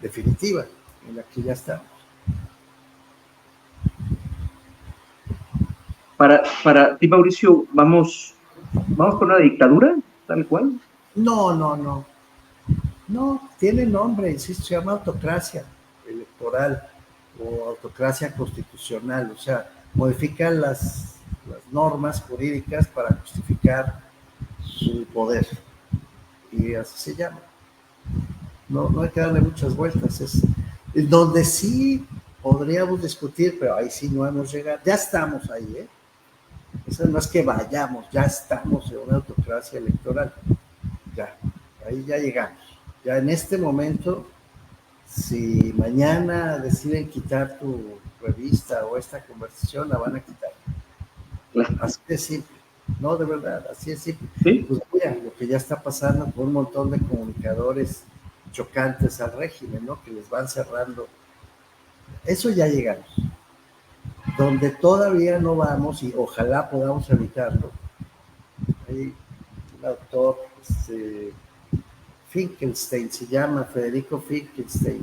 C: definitiva, en la que ya estamos.
B: Para ti, Mauricio, ¿vamos con una dictadura, tal cual?
C: No, tiene nombre, insisto, se llama autocracia electoral o autocracia constitucional, o sea, modifican las normas jurídicas para justificar su poder, y así se llama. No hay que darle muchas vueltas, es donde sí podríamos discutir, pero ahí sí no hemos llegado, ya estamos ahí, ¿eh? Eso no es que vayamos, ya estamos en una autocracia electoral, ya, ahí ya llegamos, ya en este momento, si mañana deciden quitar tu revista o esta conversación, la van a quitar,
B: Claro.
C: Así de simple. No, de verdad, así es simple.
B: ¿Sí?
C: Pues mira, lo que ya está pasando con un montón de comunicadores chocantes al régimen, ¿no? Que les van cerrando. Eso ya llegamos. Donde todavía no vamos, y ojalá podamos evitarlo, hay un autor, Finkelstein, se llama Federico Finkelstein,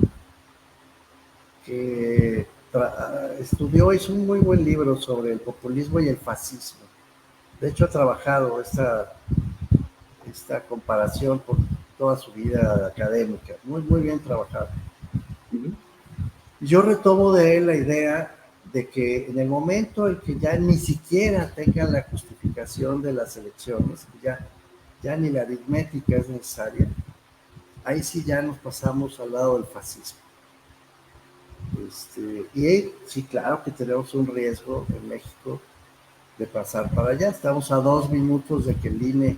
C: que estudió, hizo un muy buen libro sobre el populismo y el fascismo. De hecho, ha trabajado esta comparación por toda su vida académica, muy, muy bien trabajado. Yo retomo de él la idea de que en el momento en que ya ni siquiera tengan la justificación de las elecciones, ya ni la aritmética es necesaria, ahí sí ya nos pasamos al lado del fascismo. Y sí, claro que tenemos un riesgo en México de pasar para allá. Estamos a 2 minutos de que el INE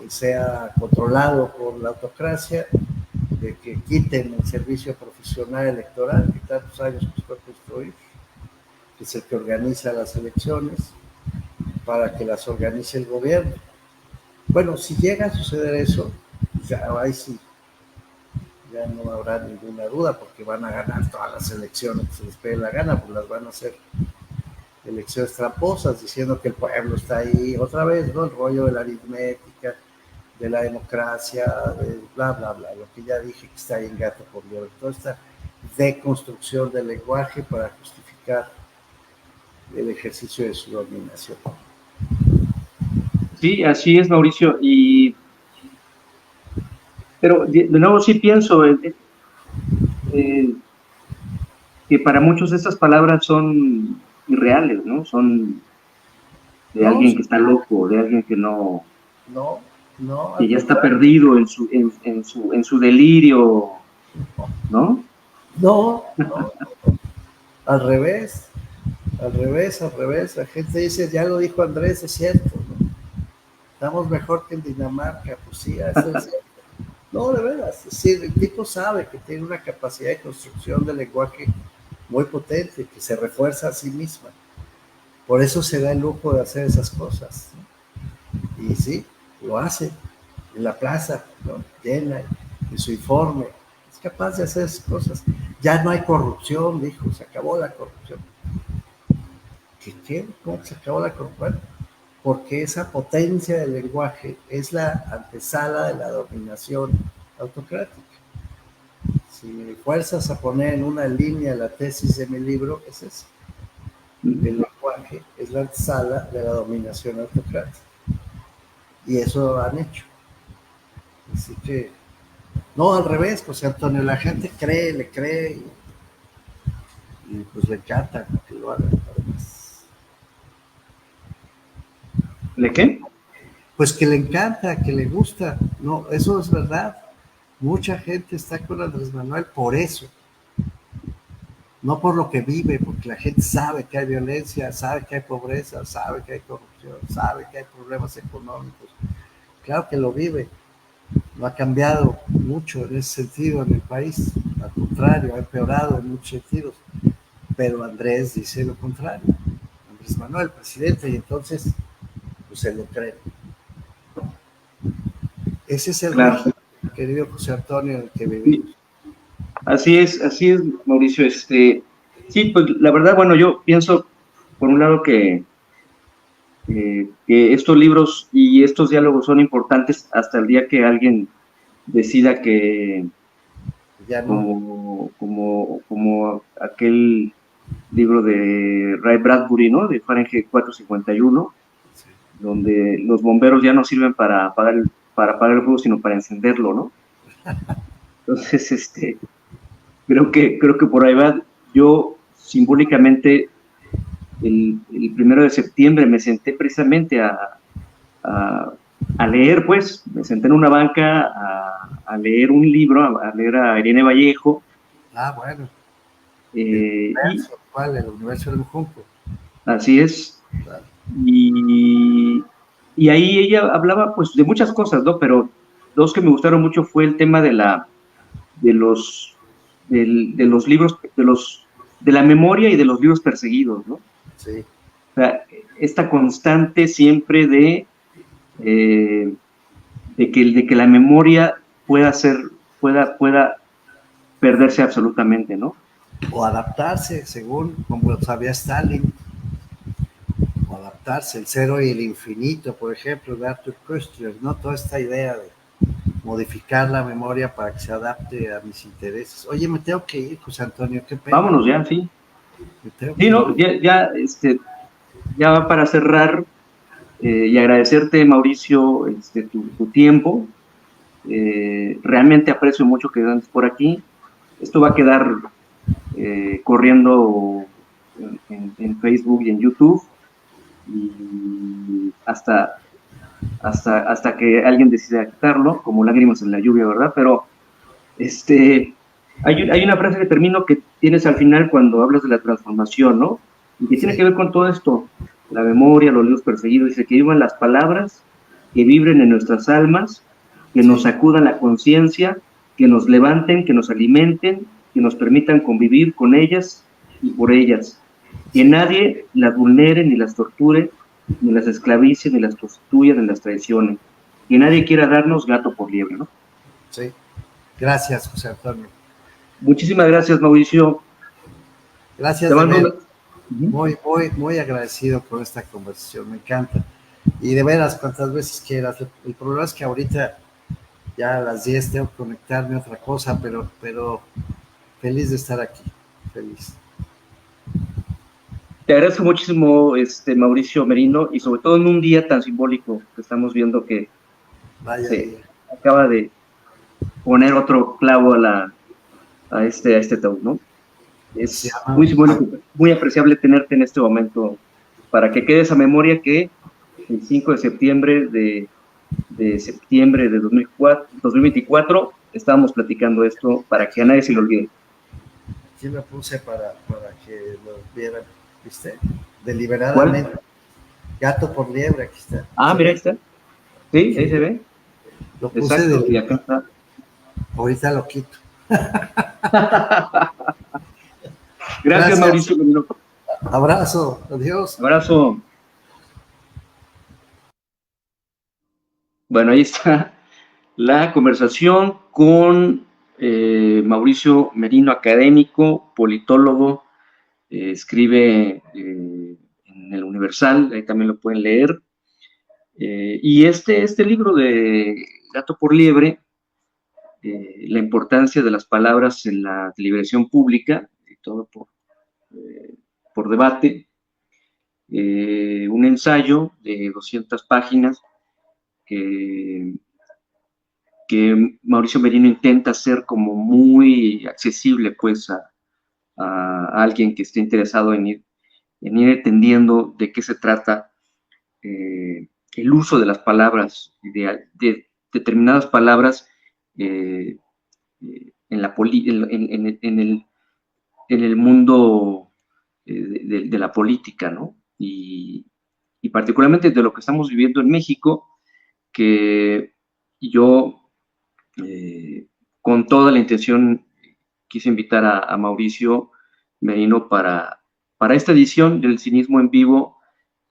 C: sea controlado por la autocracia, de que quiten el servicio profesional electoral que tantos años costó construir, que es el que organiza las elecciones, para que las organice el gobierno. Bueno, si llega a suceder eso, ya ahí sí, ya no habrá ninguna duda, porque van a ganar todas las elecciones que se les pegue la gana, pues las van a hacer elecciones tramposas, diciendo que el pueblo está ahí, otra vez, ¿no? El rollo de la aritmética, de la democracia, de bla, bla, bla, lo que ya dije que está ahí en gato por liebre, toda esta deconstrucción del lenguaje para justificar el ejercicio de su dominación.
B: Sí, así es, Mauricio, pero de nuevo sí pienso que para muchos estas palabras son irreales, ¿no? Son de alguien que está loco, de alguien que no, que ya está perdido en su delirio, ¿no?
C: No, al revés, la gente dice, ya lo dijo Andrés, es cierto, ¿no? Estamos mejor que en Dinamarca, pues sí, eso es cierto. No, de veras, es decir, el tipo sabe que tiene una capacidad de construcción del lenguaje muy potente, que se refuerza a sí misma. Por eso se da el lujo de hacer esas cosas, ¿no? Y sí, lo hace en la plaza, ¿no? Llena, en su informe, es capaz de hacer esas cosas. Ya no hay corrupción, dijo, se acabó la corrupción. ¿Qué? ¿Cómo se acabó la corrupción? Porque esa potencia del lenguaje es la antesala de la dominación autocrática. Si me fuerzas a poner en una línea la tesis de mi libro, es eso. El lenguaje es la antesala de la dominación autocrática. Y eso lo han hecho. Así que, no, al revés, José Antonio, la gente le cree y pues le encanta que lo hagan, además.
B: ¿Le qué?
C: Pues que le encanta, que le gusta. No, eso es verdad. Mucha gente está con Andrés Manuel por eso. No por lo que vive, porque la gente sabe que hay violencia, sabe que hay pobreza, sabe que hay corrupción, sabe que hay problemas económicos. Claro que lo vive. No ha cambiado mucho en ese sentido en el país. Al contrario, ha empeorado en muchos sentidos. Pero Andrés dice lo contrario. Andrés Manuel, presidente, y entonces pues se lo cree. Ese es el régimen, querido José Antonio, en el que vivimos.
B: Así es, Mauricio. Sí, pues la verdad, bueno, yo pienso, por un lado, que estos libros y estos diálogos son importantes hasta el día que alguien decida que,
C: ya no.
B: como aquel libro de Ray Bradbury, ¿no? De Fahrenheit 451, sí, donde los bomberos ya no sirven para apagar el fuego, sino para encenderlo, ¿no? Entonces, creo que por ahí va. Yo simbólicamente el 1 de septiembre me senté precisamente a leer, pues, me senté en una banca a leer un libro, a leer a Irene Vallejo.
C: Bueno.
B: ¿Cuál?
C: El universo del Junco.
B: Así es. Claro. Y ahí ella hablaba, pues, de muchas cosas, ¿no? Pero dos que me gustaron mucho fue el tema de los libros, de la memoria y de los libros perseguidos, ¿no?
C: Sí.
B: sea, esta constante siempre de que la memoria pueda perderse absolutamente, ¿no?
C: O adaptarse, según como sabía Stalin, o adaptarse, el cero y el infinito, por ejemplo, de Arthur Koestler, ¿no? Toda esta idea de modificar la memoria para que se adapte a mis intereses. Oye, me tengo que ir, José Antonio, qué pena.
B: Vámonos ya, sí.
C: Sí,
B: no, ya para cerrar y agradecerte, Mauricio, tu tiempo. Realmente aprecio mucho que andes por aquí. Esto va a quedar corriendo en Facebook y en YouTube y hasta que alguien decida quitarlo, como lágrimas en la lluvia, ¿verdad? Pero hay una frase que termino que tienes al final cuando hablas de la transformación, ¿no? Y que tiene que ver con todo esto, la memoria, los libros perseguidos, dice que vivan las palabras, que vibren en nuestras almas, que nos sacudan la conciencia, que nos levanten, que nos alimenten, que nos permitan convivir con ellas y por ellas. Que nadie las vulnere ni las torture, ni las esclavice, ni las prostituya, ni las traicione. Que nadie quiera darnos gato por liebre, ¿no?
C: Sí. Gracias, José Antonio.
B: Muchísimas gracias, Mauricio.
C: Gracias, de veras. Muy agradecido por esta conversación, me encanta. Y de veras, cuantas veces quieras. El problema es que ahorita ya a las 10 tengo que conectarme a otra cosa, pero feliz de estar aquí, feliz.
B: Te agradezco muchísimo, Mauricio Merino, y sobre todo en un día tan simbólico que estamos viendo que se acaba de poner otro clavo a este ataúd, ¿no? Es muy simbólico, muy apreciable tenerte en este momento para que quede esa memoria que el 5 de septiembre de 2024 estábamos platicando esto para que a nadie se lo olvide.
C: Aquí lo puse para que lo vieran, ¿viste? Deliberadamente. ¿Cuál? Gato por liebre, aquí está.
B: Ah, mira, ahí está. Sí, ahí se ve.
C: Lo puse.
B: Exacto, y acá está.
C: Ahorita lo quito.
B: Gracias, Mauricio.
C: Abrazo, adiós.
B: Abrazo. Bueno, ahí está la conversación con Mauricio Merino, académico, politólogo, escribe en el Universal, ahí también lo pueden leer. Y este libro de Gato por Liebre, la importancia de las palabras en la deliberación pública, y todo por debate, un ensayo de 200 páginas que Mauricio Merino intenta hacer como muy accesible pues a alguien que esté interesado en ir entendiendo de qué se trata el uso de las palabras, de determinadas palabras en el mundo de la política, ¿no? Y particularmente de lo que estamos viviendo en México, que yo con toda la intención quise invitar a Mauricio Merino para esta edición del Cinismo en Vivo,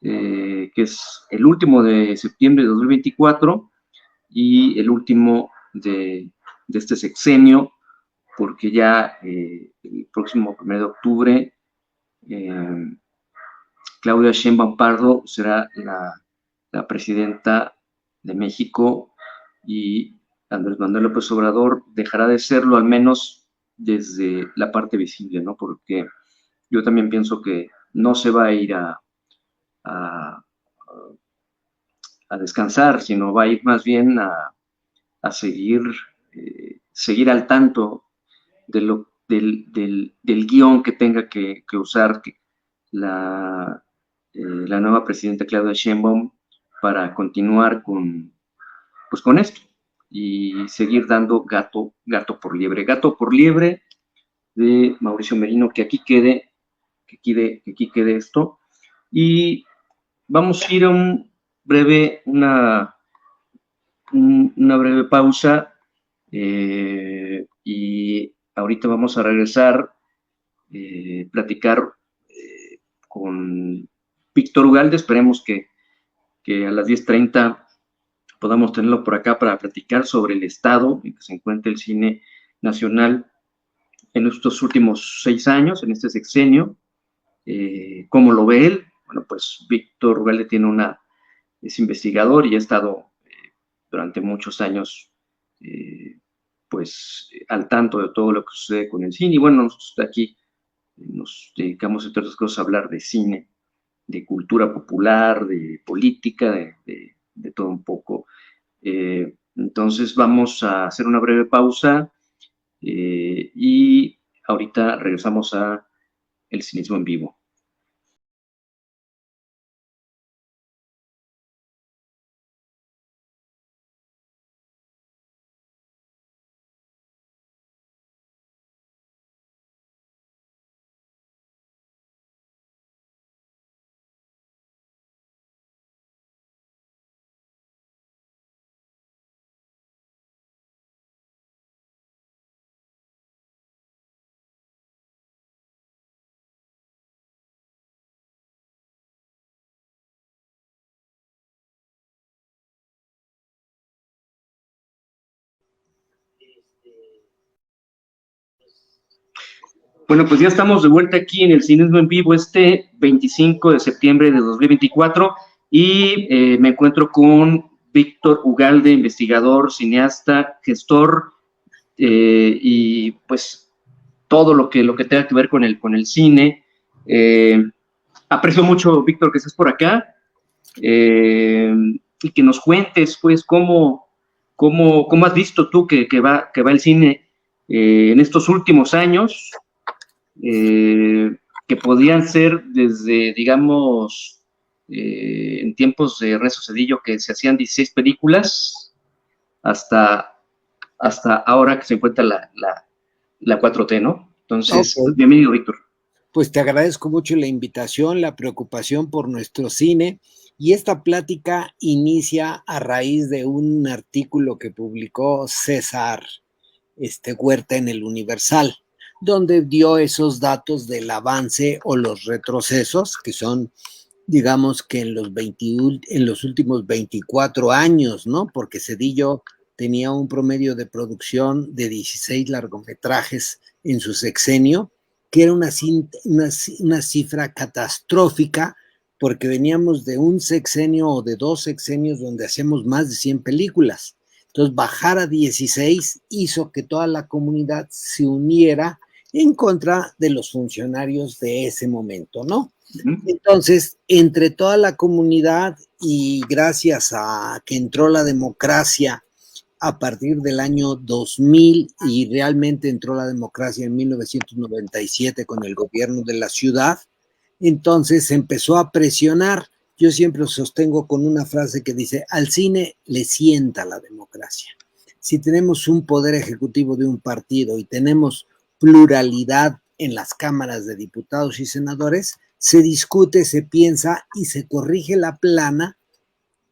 B: que es el último de septiembre de 2024 y el último de este sexenio, porque ya el próximo 1 de octubre Claudia Sheinbaum Pardo será la presidenta de México y Andrés Manuel López Obrador dejará de serlo, al menos desde la parte visible, ¿no? Porque yo también pienso que no se va a ir a descansar, sino va a ir más bien a seguir al tanto del guión que tenga que usar la nueva presidenta Claudia Sheinbaum para continuar con esto y seguir dando gato por liebre. Gato por liebre de Mauricio Merino, que aquí quede esto. Y vamos a ir a una breve pausa y ahorita vamos a regresar, platicar con Víctor Ugalde. Esperemos que a las 10:30 podamos tenerlo por acá para platicar sobre el estado en que se encuentra el cine nacional en estos últimos 6 años, en este sexenio. ¿Cómo lo ve él? Bueno, pues Víctor Ugalde es investigador y ha estado durante muchos años pues al tanto de todo lo que sucede con el cine. Y bueno, nosotros de aquí nos dedicamos, entre otras cosas, a hablar de cine, de cultura popular, de política, de todo un poco. Entonces vamos a hacer una breve pausa y ahorita regresamos a El Cinismo en Vivo. Bueno, pues ya estamos de vuelta aquí en el Cinismo en Vivo este 25 de septiembre de 2024 y me encuentro con Víctor Ugalde, investigador, cineasta, gestor y pues todo lo que tenga que ver con el cine. Aprecio mucho, Víctor, que estés por acá y que nos cuentes pues cómo has visto tú que va el cine en estos últimos años. Que podían ser desde, digamos, en tiempos de Ernesto Zedillo, que se hacían 16 películas, hasta ahora que se encuentra la 4T, ¿no? Entonces, okay. Bienvenido, Víctor.
D: Pues te agradezco mucho la invitación, la preocupación por nuestro cine, y esta plática inicia a raíz de un artículo que publicó César Huerta en el Universal, donde dio esos datos del avance o los retrocesos, que son, digamos que en los últimos 24 años, ¿no? Porque Zedillo tenía un promedio de producción de 16 largometrajes en su sexenio, que era una cifra catastrófica, porque veníamos de un sexenio o de 2 sexenios donde hacemos más de 100 películas. Entonces, bajar a 16 hizo que toda la comunidad se uniera en contra de los funcionarios de ese momento, ¿no? Entonces, entre toda la comunidad y gracias a que entró la democracia a partir del año 2000 y realmente entró la democracia en 1997 con el gobierno de la ciudad, entonces se empezó a presionar. Yo siempre sostengo con una frase que dice, al cine le sienta la democracia. Si tenemos un poder ejecutivo de un partido y tenemos pluralidad en las cámaras de diputados y senadores, se discute, se piensa y se corrige la plana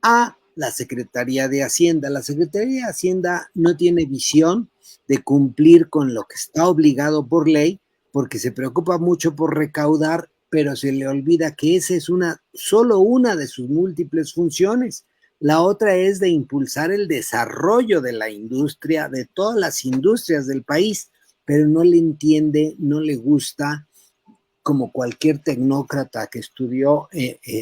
D: a la Secretaría de Hacienda. La Secretaría de Hacienda no tiene visión de cumplir con lo que está obligado por ley, porque se preocupa mucho por recaudar, pero se le olvida que esa es solo una de sus múltiples funciones. La otra es de impulsar el desarrollo de la industria, de todas las industrias del país, pero no le entiende, no le gusta, como cualquier tecnócrata que estudió,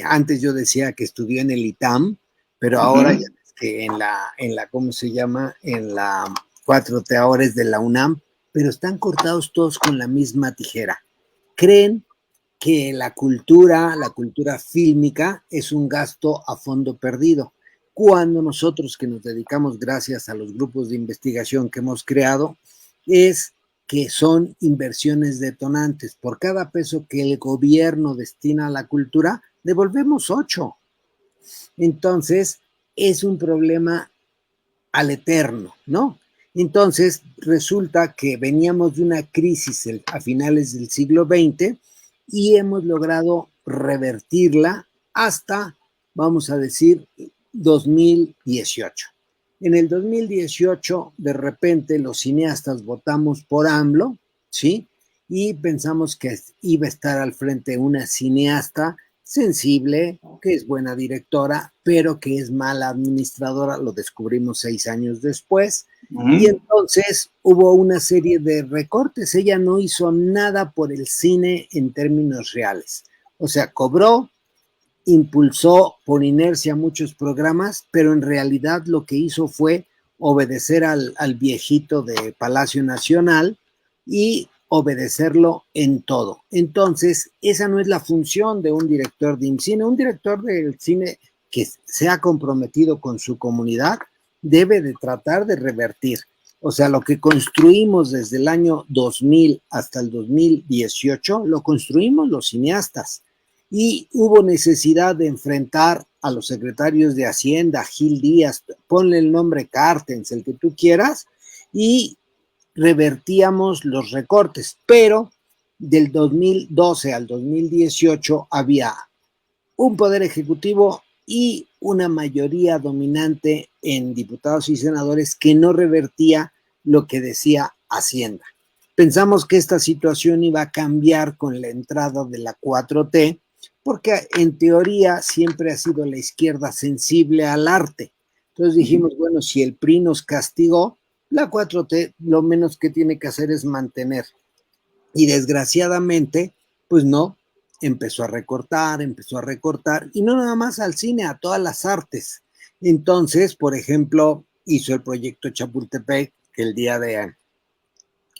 D: antes yo decía que estudió en el ITAM, pero ahora ya es que en la ¿cómo se llama? En la 4T ahora es de la UNAM, pero están cortados todos con la misma tijera. Creen que la cultura fílmica es un gasto a fondo perdido, cuando nosotros que nos dedicamos gracias a los grupos de investigación que hemos creado, es que son inversiones detonantes. Por cada peso que el gobierno destina a la cultura, devolvemos 8. Entonces, es un problema al eterno, ¿no? Entonces, resulta que veníamos de una crisis a finales del siglo XX y hemos logrado revertirla hasta, vamos a decir, 2018. En el 2018, de repente, los cineastas votamos por AMLO, ¿sí? Y pensamos que iba a estar al frente una cineasta sensible, que es buena directora, pero que es mala administradora, lo descubrimos 6 años después, y entonces hubo una serie de recortes. Ella no hizo nada por el cine en términos reales, o sea, cobró, impulsó por inercia muchos programas, pero en realidad lo que hizo fue obedecer al viejito de Palacio Nacional y obedecerlo en todo. Entonces, esa no es la función de un director de cine. Un director del cine que se ha comprometido con su comunidad debe de tratar de revertir. O sea, lo que construimos desde el año 2000 hasta el 2018, lo construimos los cineastas. Y hubo necesidad de enfrentar a los secretarios de Hacienda, Gil Díaz, ponle el nombre Cartens, el que tú quieras, y revertíamos los recortes, pero del 2012 al 2018 había un poder ejecutivo y una mayoría dominante en diputados y senadores que no revertía lo que decía Hacienda. Pensamos que esta situación iba a cambiar con la entrada de la 4T, porque en teoría siempre ha sido la izquierda sensible al arte. Entonces dijimos, bueno, si el PRI nos castigó, la 4T lo menos que tiene que hacer es mantener. Y desgraciadamente, pues no, empezó a recortar, y no nada más al cine, a todas las artes. Entonces, por ejemplo, hizo el proyecto Chapultepec, que el día de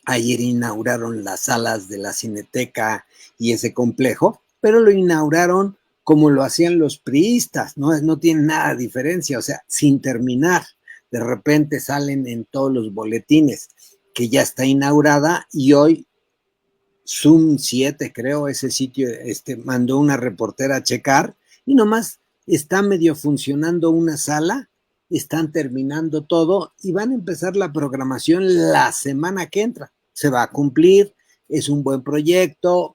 D: ayer inauguraron las salas de la Cineteca y ese complejo, pero lo inauguraron como lo hacían los priistas, no tiene nada de diferencia, o sea, sin terminar. De repente salen en todos los boletines que ya está inaugurada, y hoy Zoom 7, creo, ese sitio, mandó una reportera a checar, y nomás está medio funcionando una sala, están terminando todo y van a empezar la programación la semana que entra. Se va a cumplir, es un buen proyecto,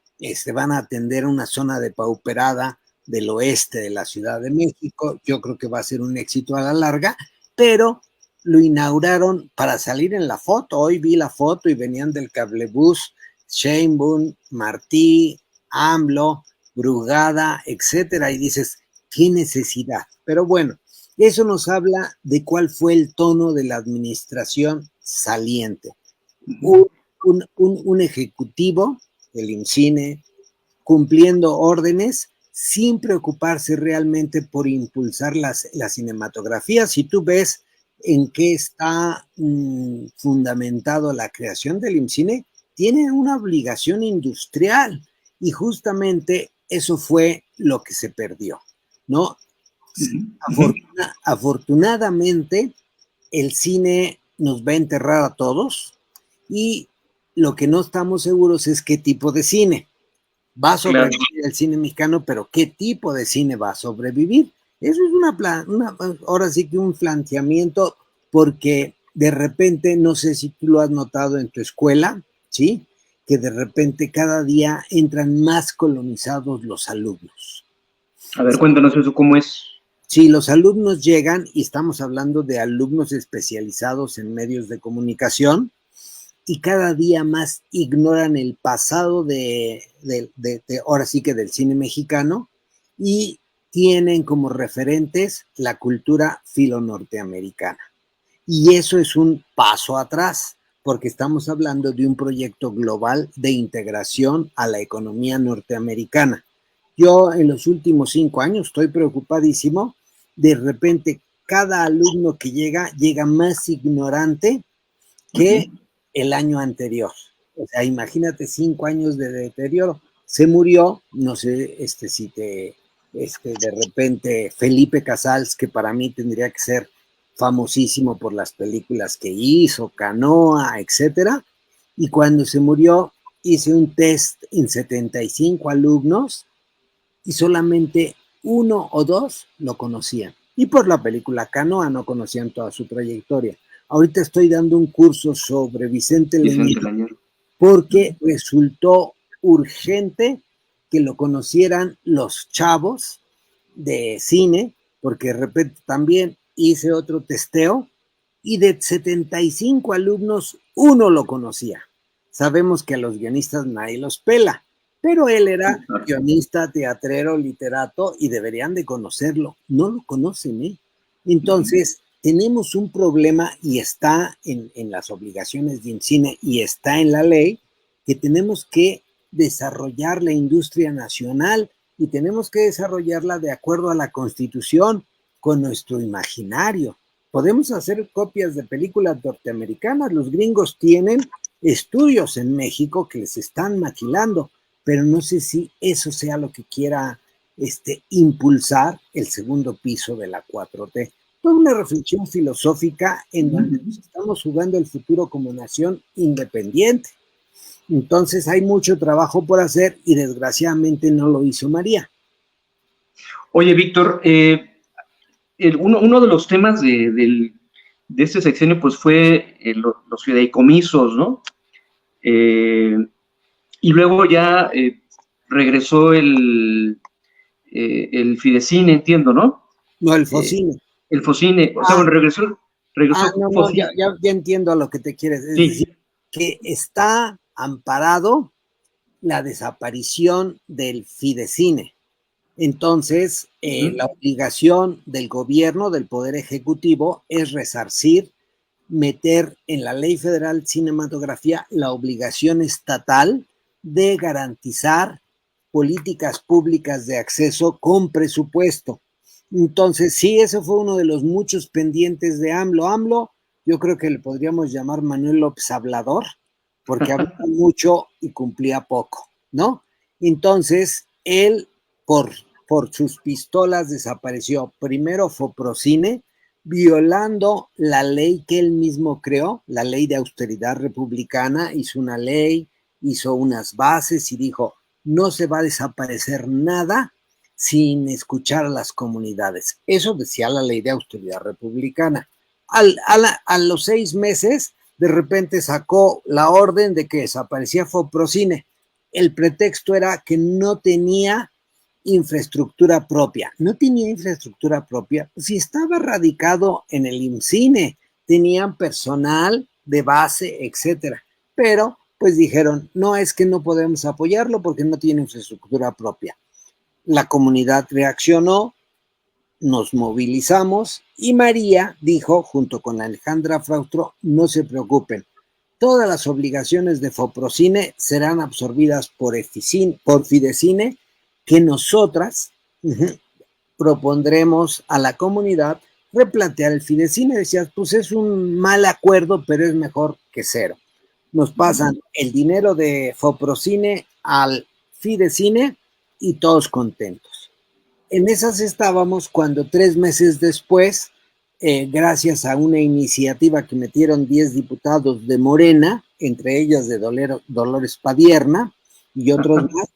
D: van a atender una zona depauperada del oeste de la Ciudad de México. Yo creo que va a ser un éxito a la larga, pero lo inauguraron para salir en la foto. Hoy vi la foto y venían del cablebús Sheinbaum, Martí, AMLO, Brugada, etcétera, y dices, ¿qué necesidad? Pero bueno, eso nos habla de cuál fue el tono de la administración saliente. Un ejecutivo, el IMCINE, cumpliendo órdenes sin preocuparse realmente por impulsar la cinematografía. Si tú ves en qué está fundamentado la creación del IMCINE, tiene una obligación industrial, y justamente eso fue lo que se perdió, ¿no? Afortunadamente, el cine nos va a enterrar a todos, y lo que no estamos seguros es qué tipo de cine va a sobrevivir el cine mexicano, pero qué tipo de cine va a sobrevivir. Eso es ahora sí que un planteamiento, porque de repente, no sé si tú lo has notado en tu escuela, ¿sí? Que de repente cada día entran más colonizados los alumnos.
B: A ver, cuéntanos eso, ¿cómo es?
D: Sí, los alumnos llegan, y estamos hablando de alumnos especializados en medios de comunicación, y cada día más ignoran el pasado ahora sí que del cine mexicano, y tienen como referentes la cultura filo-norteamericana. Y eso es un paso atrás, porque estamos hablando de un proyecto global de integración a la economía norteamericana. Yo en los últimos 5 años estoy preocupadísimo. De repente, cada alumno que llega más ignorante que el año anterior. O sea, imagínate 5 años de deterioro. Se murió, no sé si de repente Felipe Casals, que para mí tendría que ser famosísimo por las películas que hizo, Canoa, etcétera. Y cuando se murió, hice un test en 75 alumnos y solamente 1 o 2 lo conocían. Y por la película Canoa no conocían toda su trayectoria. Ahorita estoy dando un curso sobre Vicente Leñero, porque resultó urgente que lo conocieran los chavos de cine, porque de repente también hice otro testeo, y de 75 alumnos, 1 lo conocía. Sabemos que a los guionistas nadie los pela, pero él era guionista, teatrero, literato y deberían de conocerlo. No lo conocen, ¿eh? Entonces, tenemos un problema y está en las obligaciones de INCINE y está en la ley que tenemos que desarrollar la industria nacional y tenemos que desarrollarla de acuerdo a la Constitución con nuestro imaginario. Podemos hacer copias de películas norteamericanas. Los gringos tienen estudios en México que les están maquilando, pero no sé si eso sea lo que quiera impulsar el segundo piso de la 4T. Toda una reflexión filosófica en donde nos estamos jugando el futuro como nación independiente. Entonces hay mucho trabajo por hacer y desgraciadamente no lo hizo María.
B: Oye, Víctor, uno de los temas de este sexenio pues fue los fideicomisos, ¿no? Y luego ya regresó el Fidecine, entiendo, ¿no?
D: No, el Focine.
B: El Focine, o sea, bueno, regresó
D: no, ya entiendo a lo que te quieres decir. Sí. Que está amparado la desaparición del Fidecine. Entonces, la obligación del gobierno, del Poder Ejecutivo, es resarcir, meter en la Ley Federal de Cinematografía la obligación estatal de garantizar políticas públicas de acceso con presupuesto. Entonces, sí, ese fue uno de los muchos pendientes de AMLO. AMLO, yo creo que le podríamos llamar Manuel López Hablador, porque hablaba mucho y cumplía poco, ¿no? Entonces, él, por sus pistolas, desapareció primero Foprocine, violando la ley que él mismo creó, la ley de austeridad republicana. Hizo una ley, hizo unas bases y dijo, no se va a desaparecer nada sin escuchar a las comunidades. Eso decía la ley de austeridad republicana. A los 6 meses, de repente sacó la orden de que desaparecía Foprocine. El pretexto era que no tenía infraestructura propia. No tenía infraestructura propia, si estaba radicado en el IMCINE, tenían personal de base, etcétera. Pero, pues dijeron, no, es que no podemos apoyarlo porque no tiene infraestructura propia. La comunidad reaccionó, nos movilizamos y María dijo, junto con Alejandra Fraustro, no se preocupen, todas las obligaciones de Foprocine serán absorbidas por Fidecine, que nosotras propondremos a la comunidad replantear el Fidecine. Decías, pues es un mal acuerdo, pero es mejor que cero. Nos pasan el dinero de Foprocine al Fidecine y todos contentos. En esas estábamos cuando 3 meses después, gracias a una iniciativa que metieron 10 diputados de Morena, entre ellas de Dolores Padierna y otros más,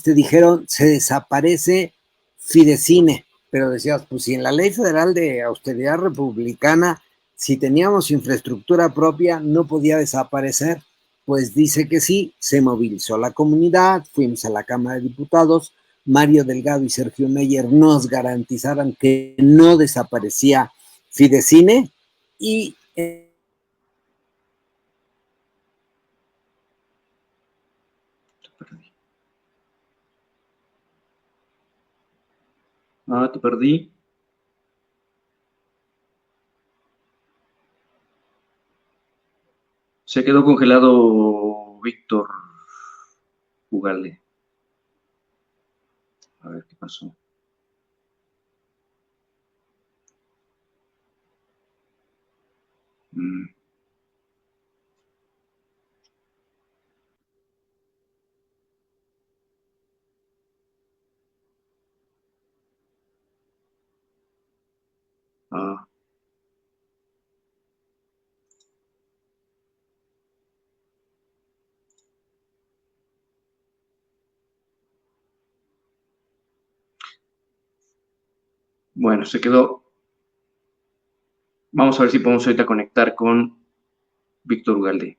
D: dijeron, se desaparece Fidecine, pero decías, pues si en la Ley Federal de Austeridad Republicana, si teníamos infraestructura propia, no podía desaparecer. Pues dice que sí, se movilizó la comunidad, fuimos a la Cámara de Diputados, Mario Delgado y Sergio Meyer nos garantizaron que no desaparecía Fidecine y
B: te perdí. Se quedó congelado Víctor Ugalde. A ver qué pasó. Bueno, se quedó. Vamos a ver si podemos ahorita conectar con Víctor Ugalde.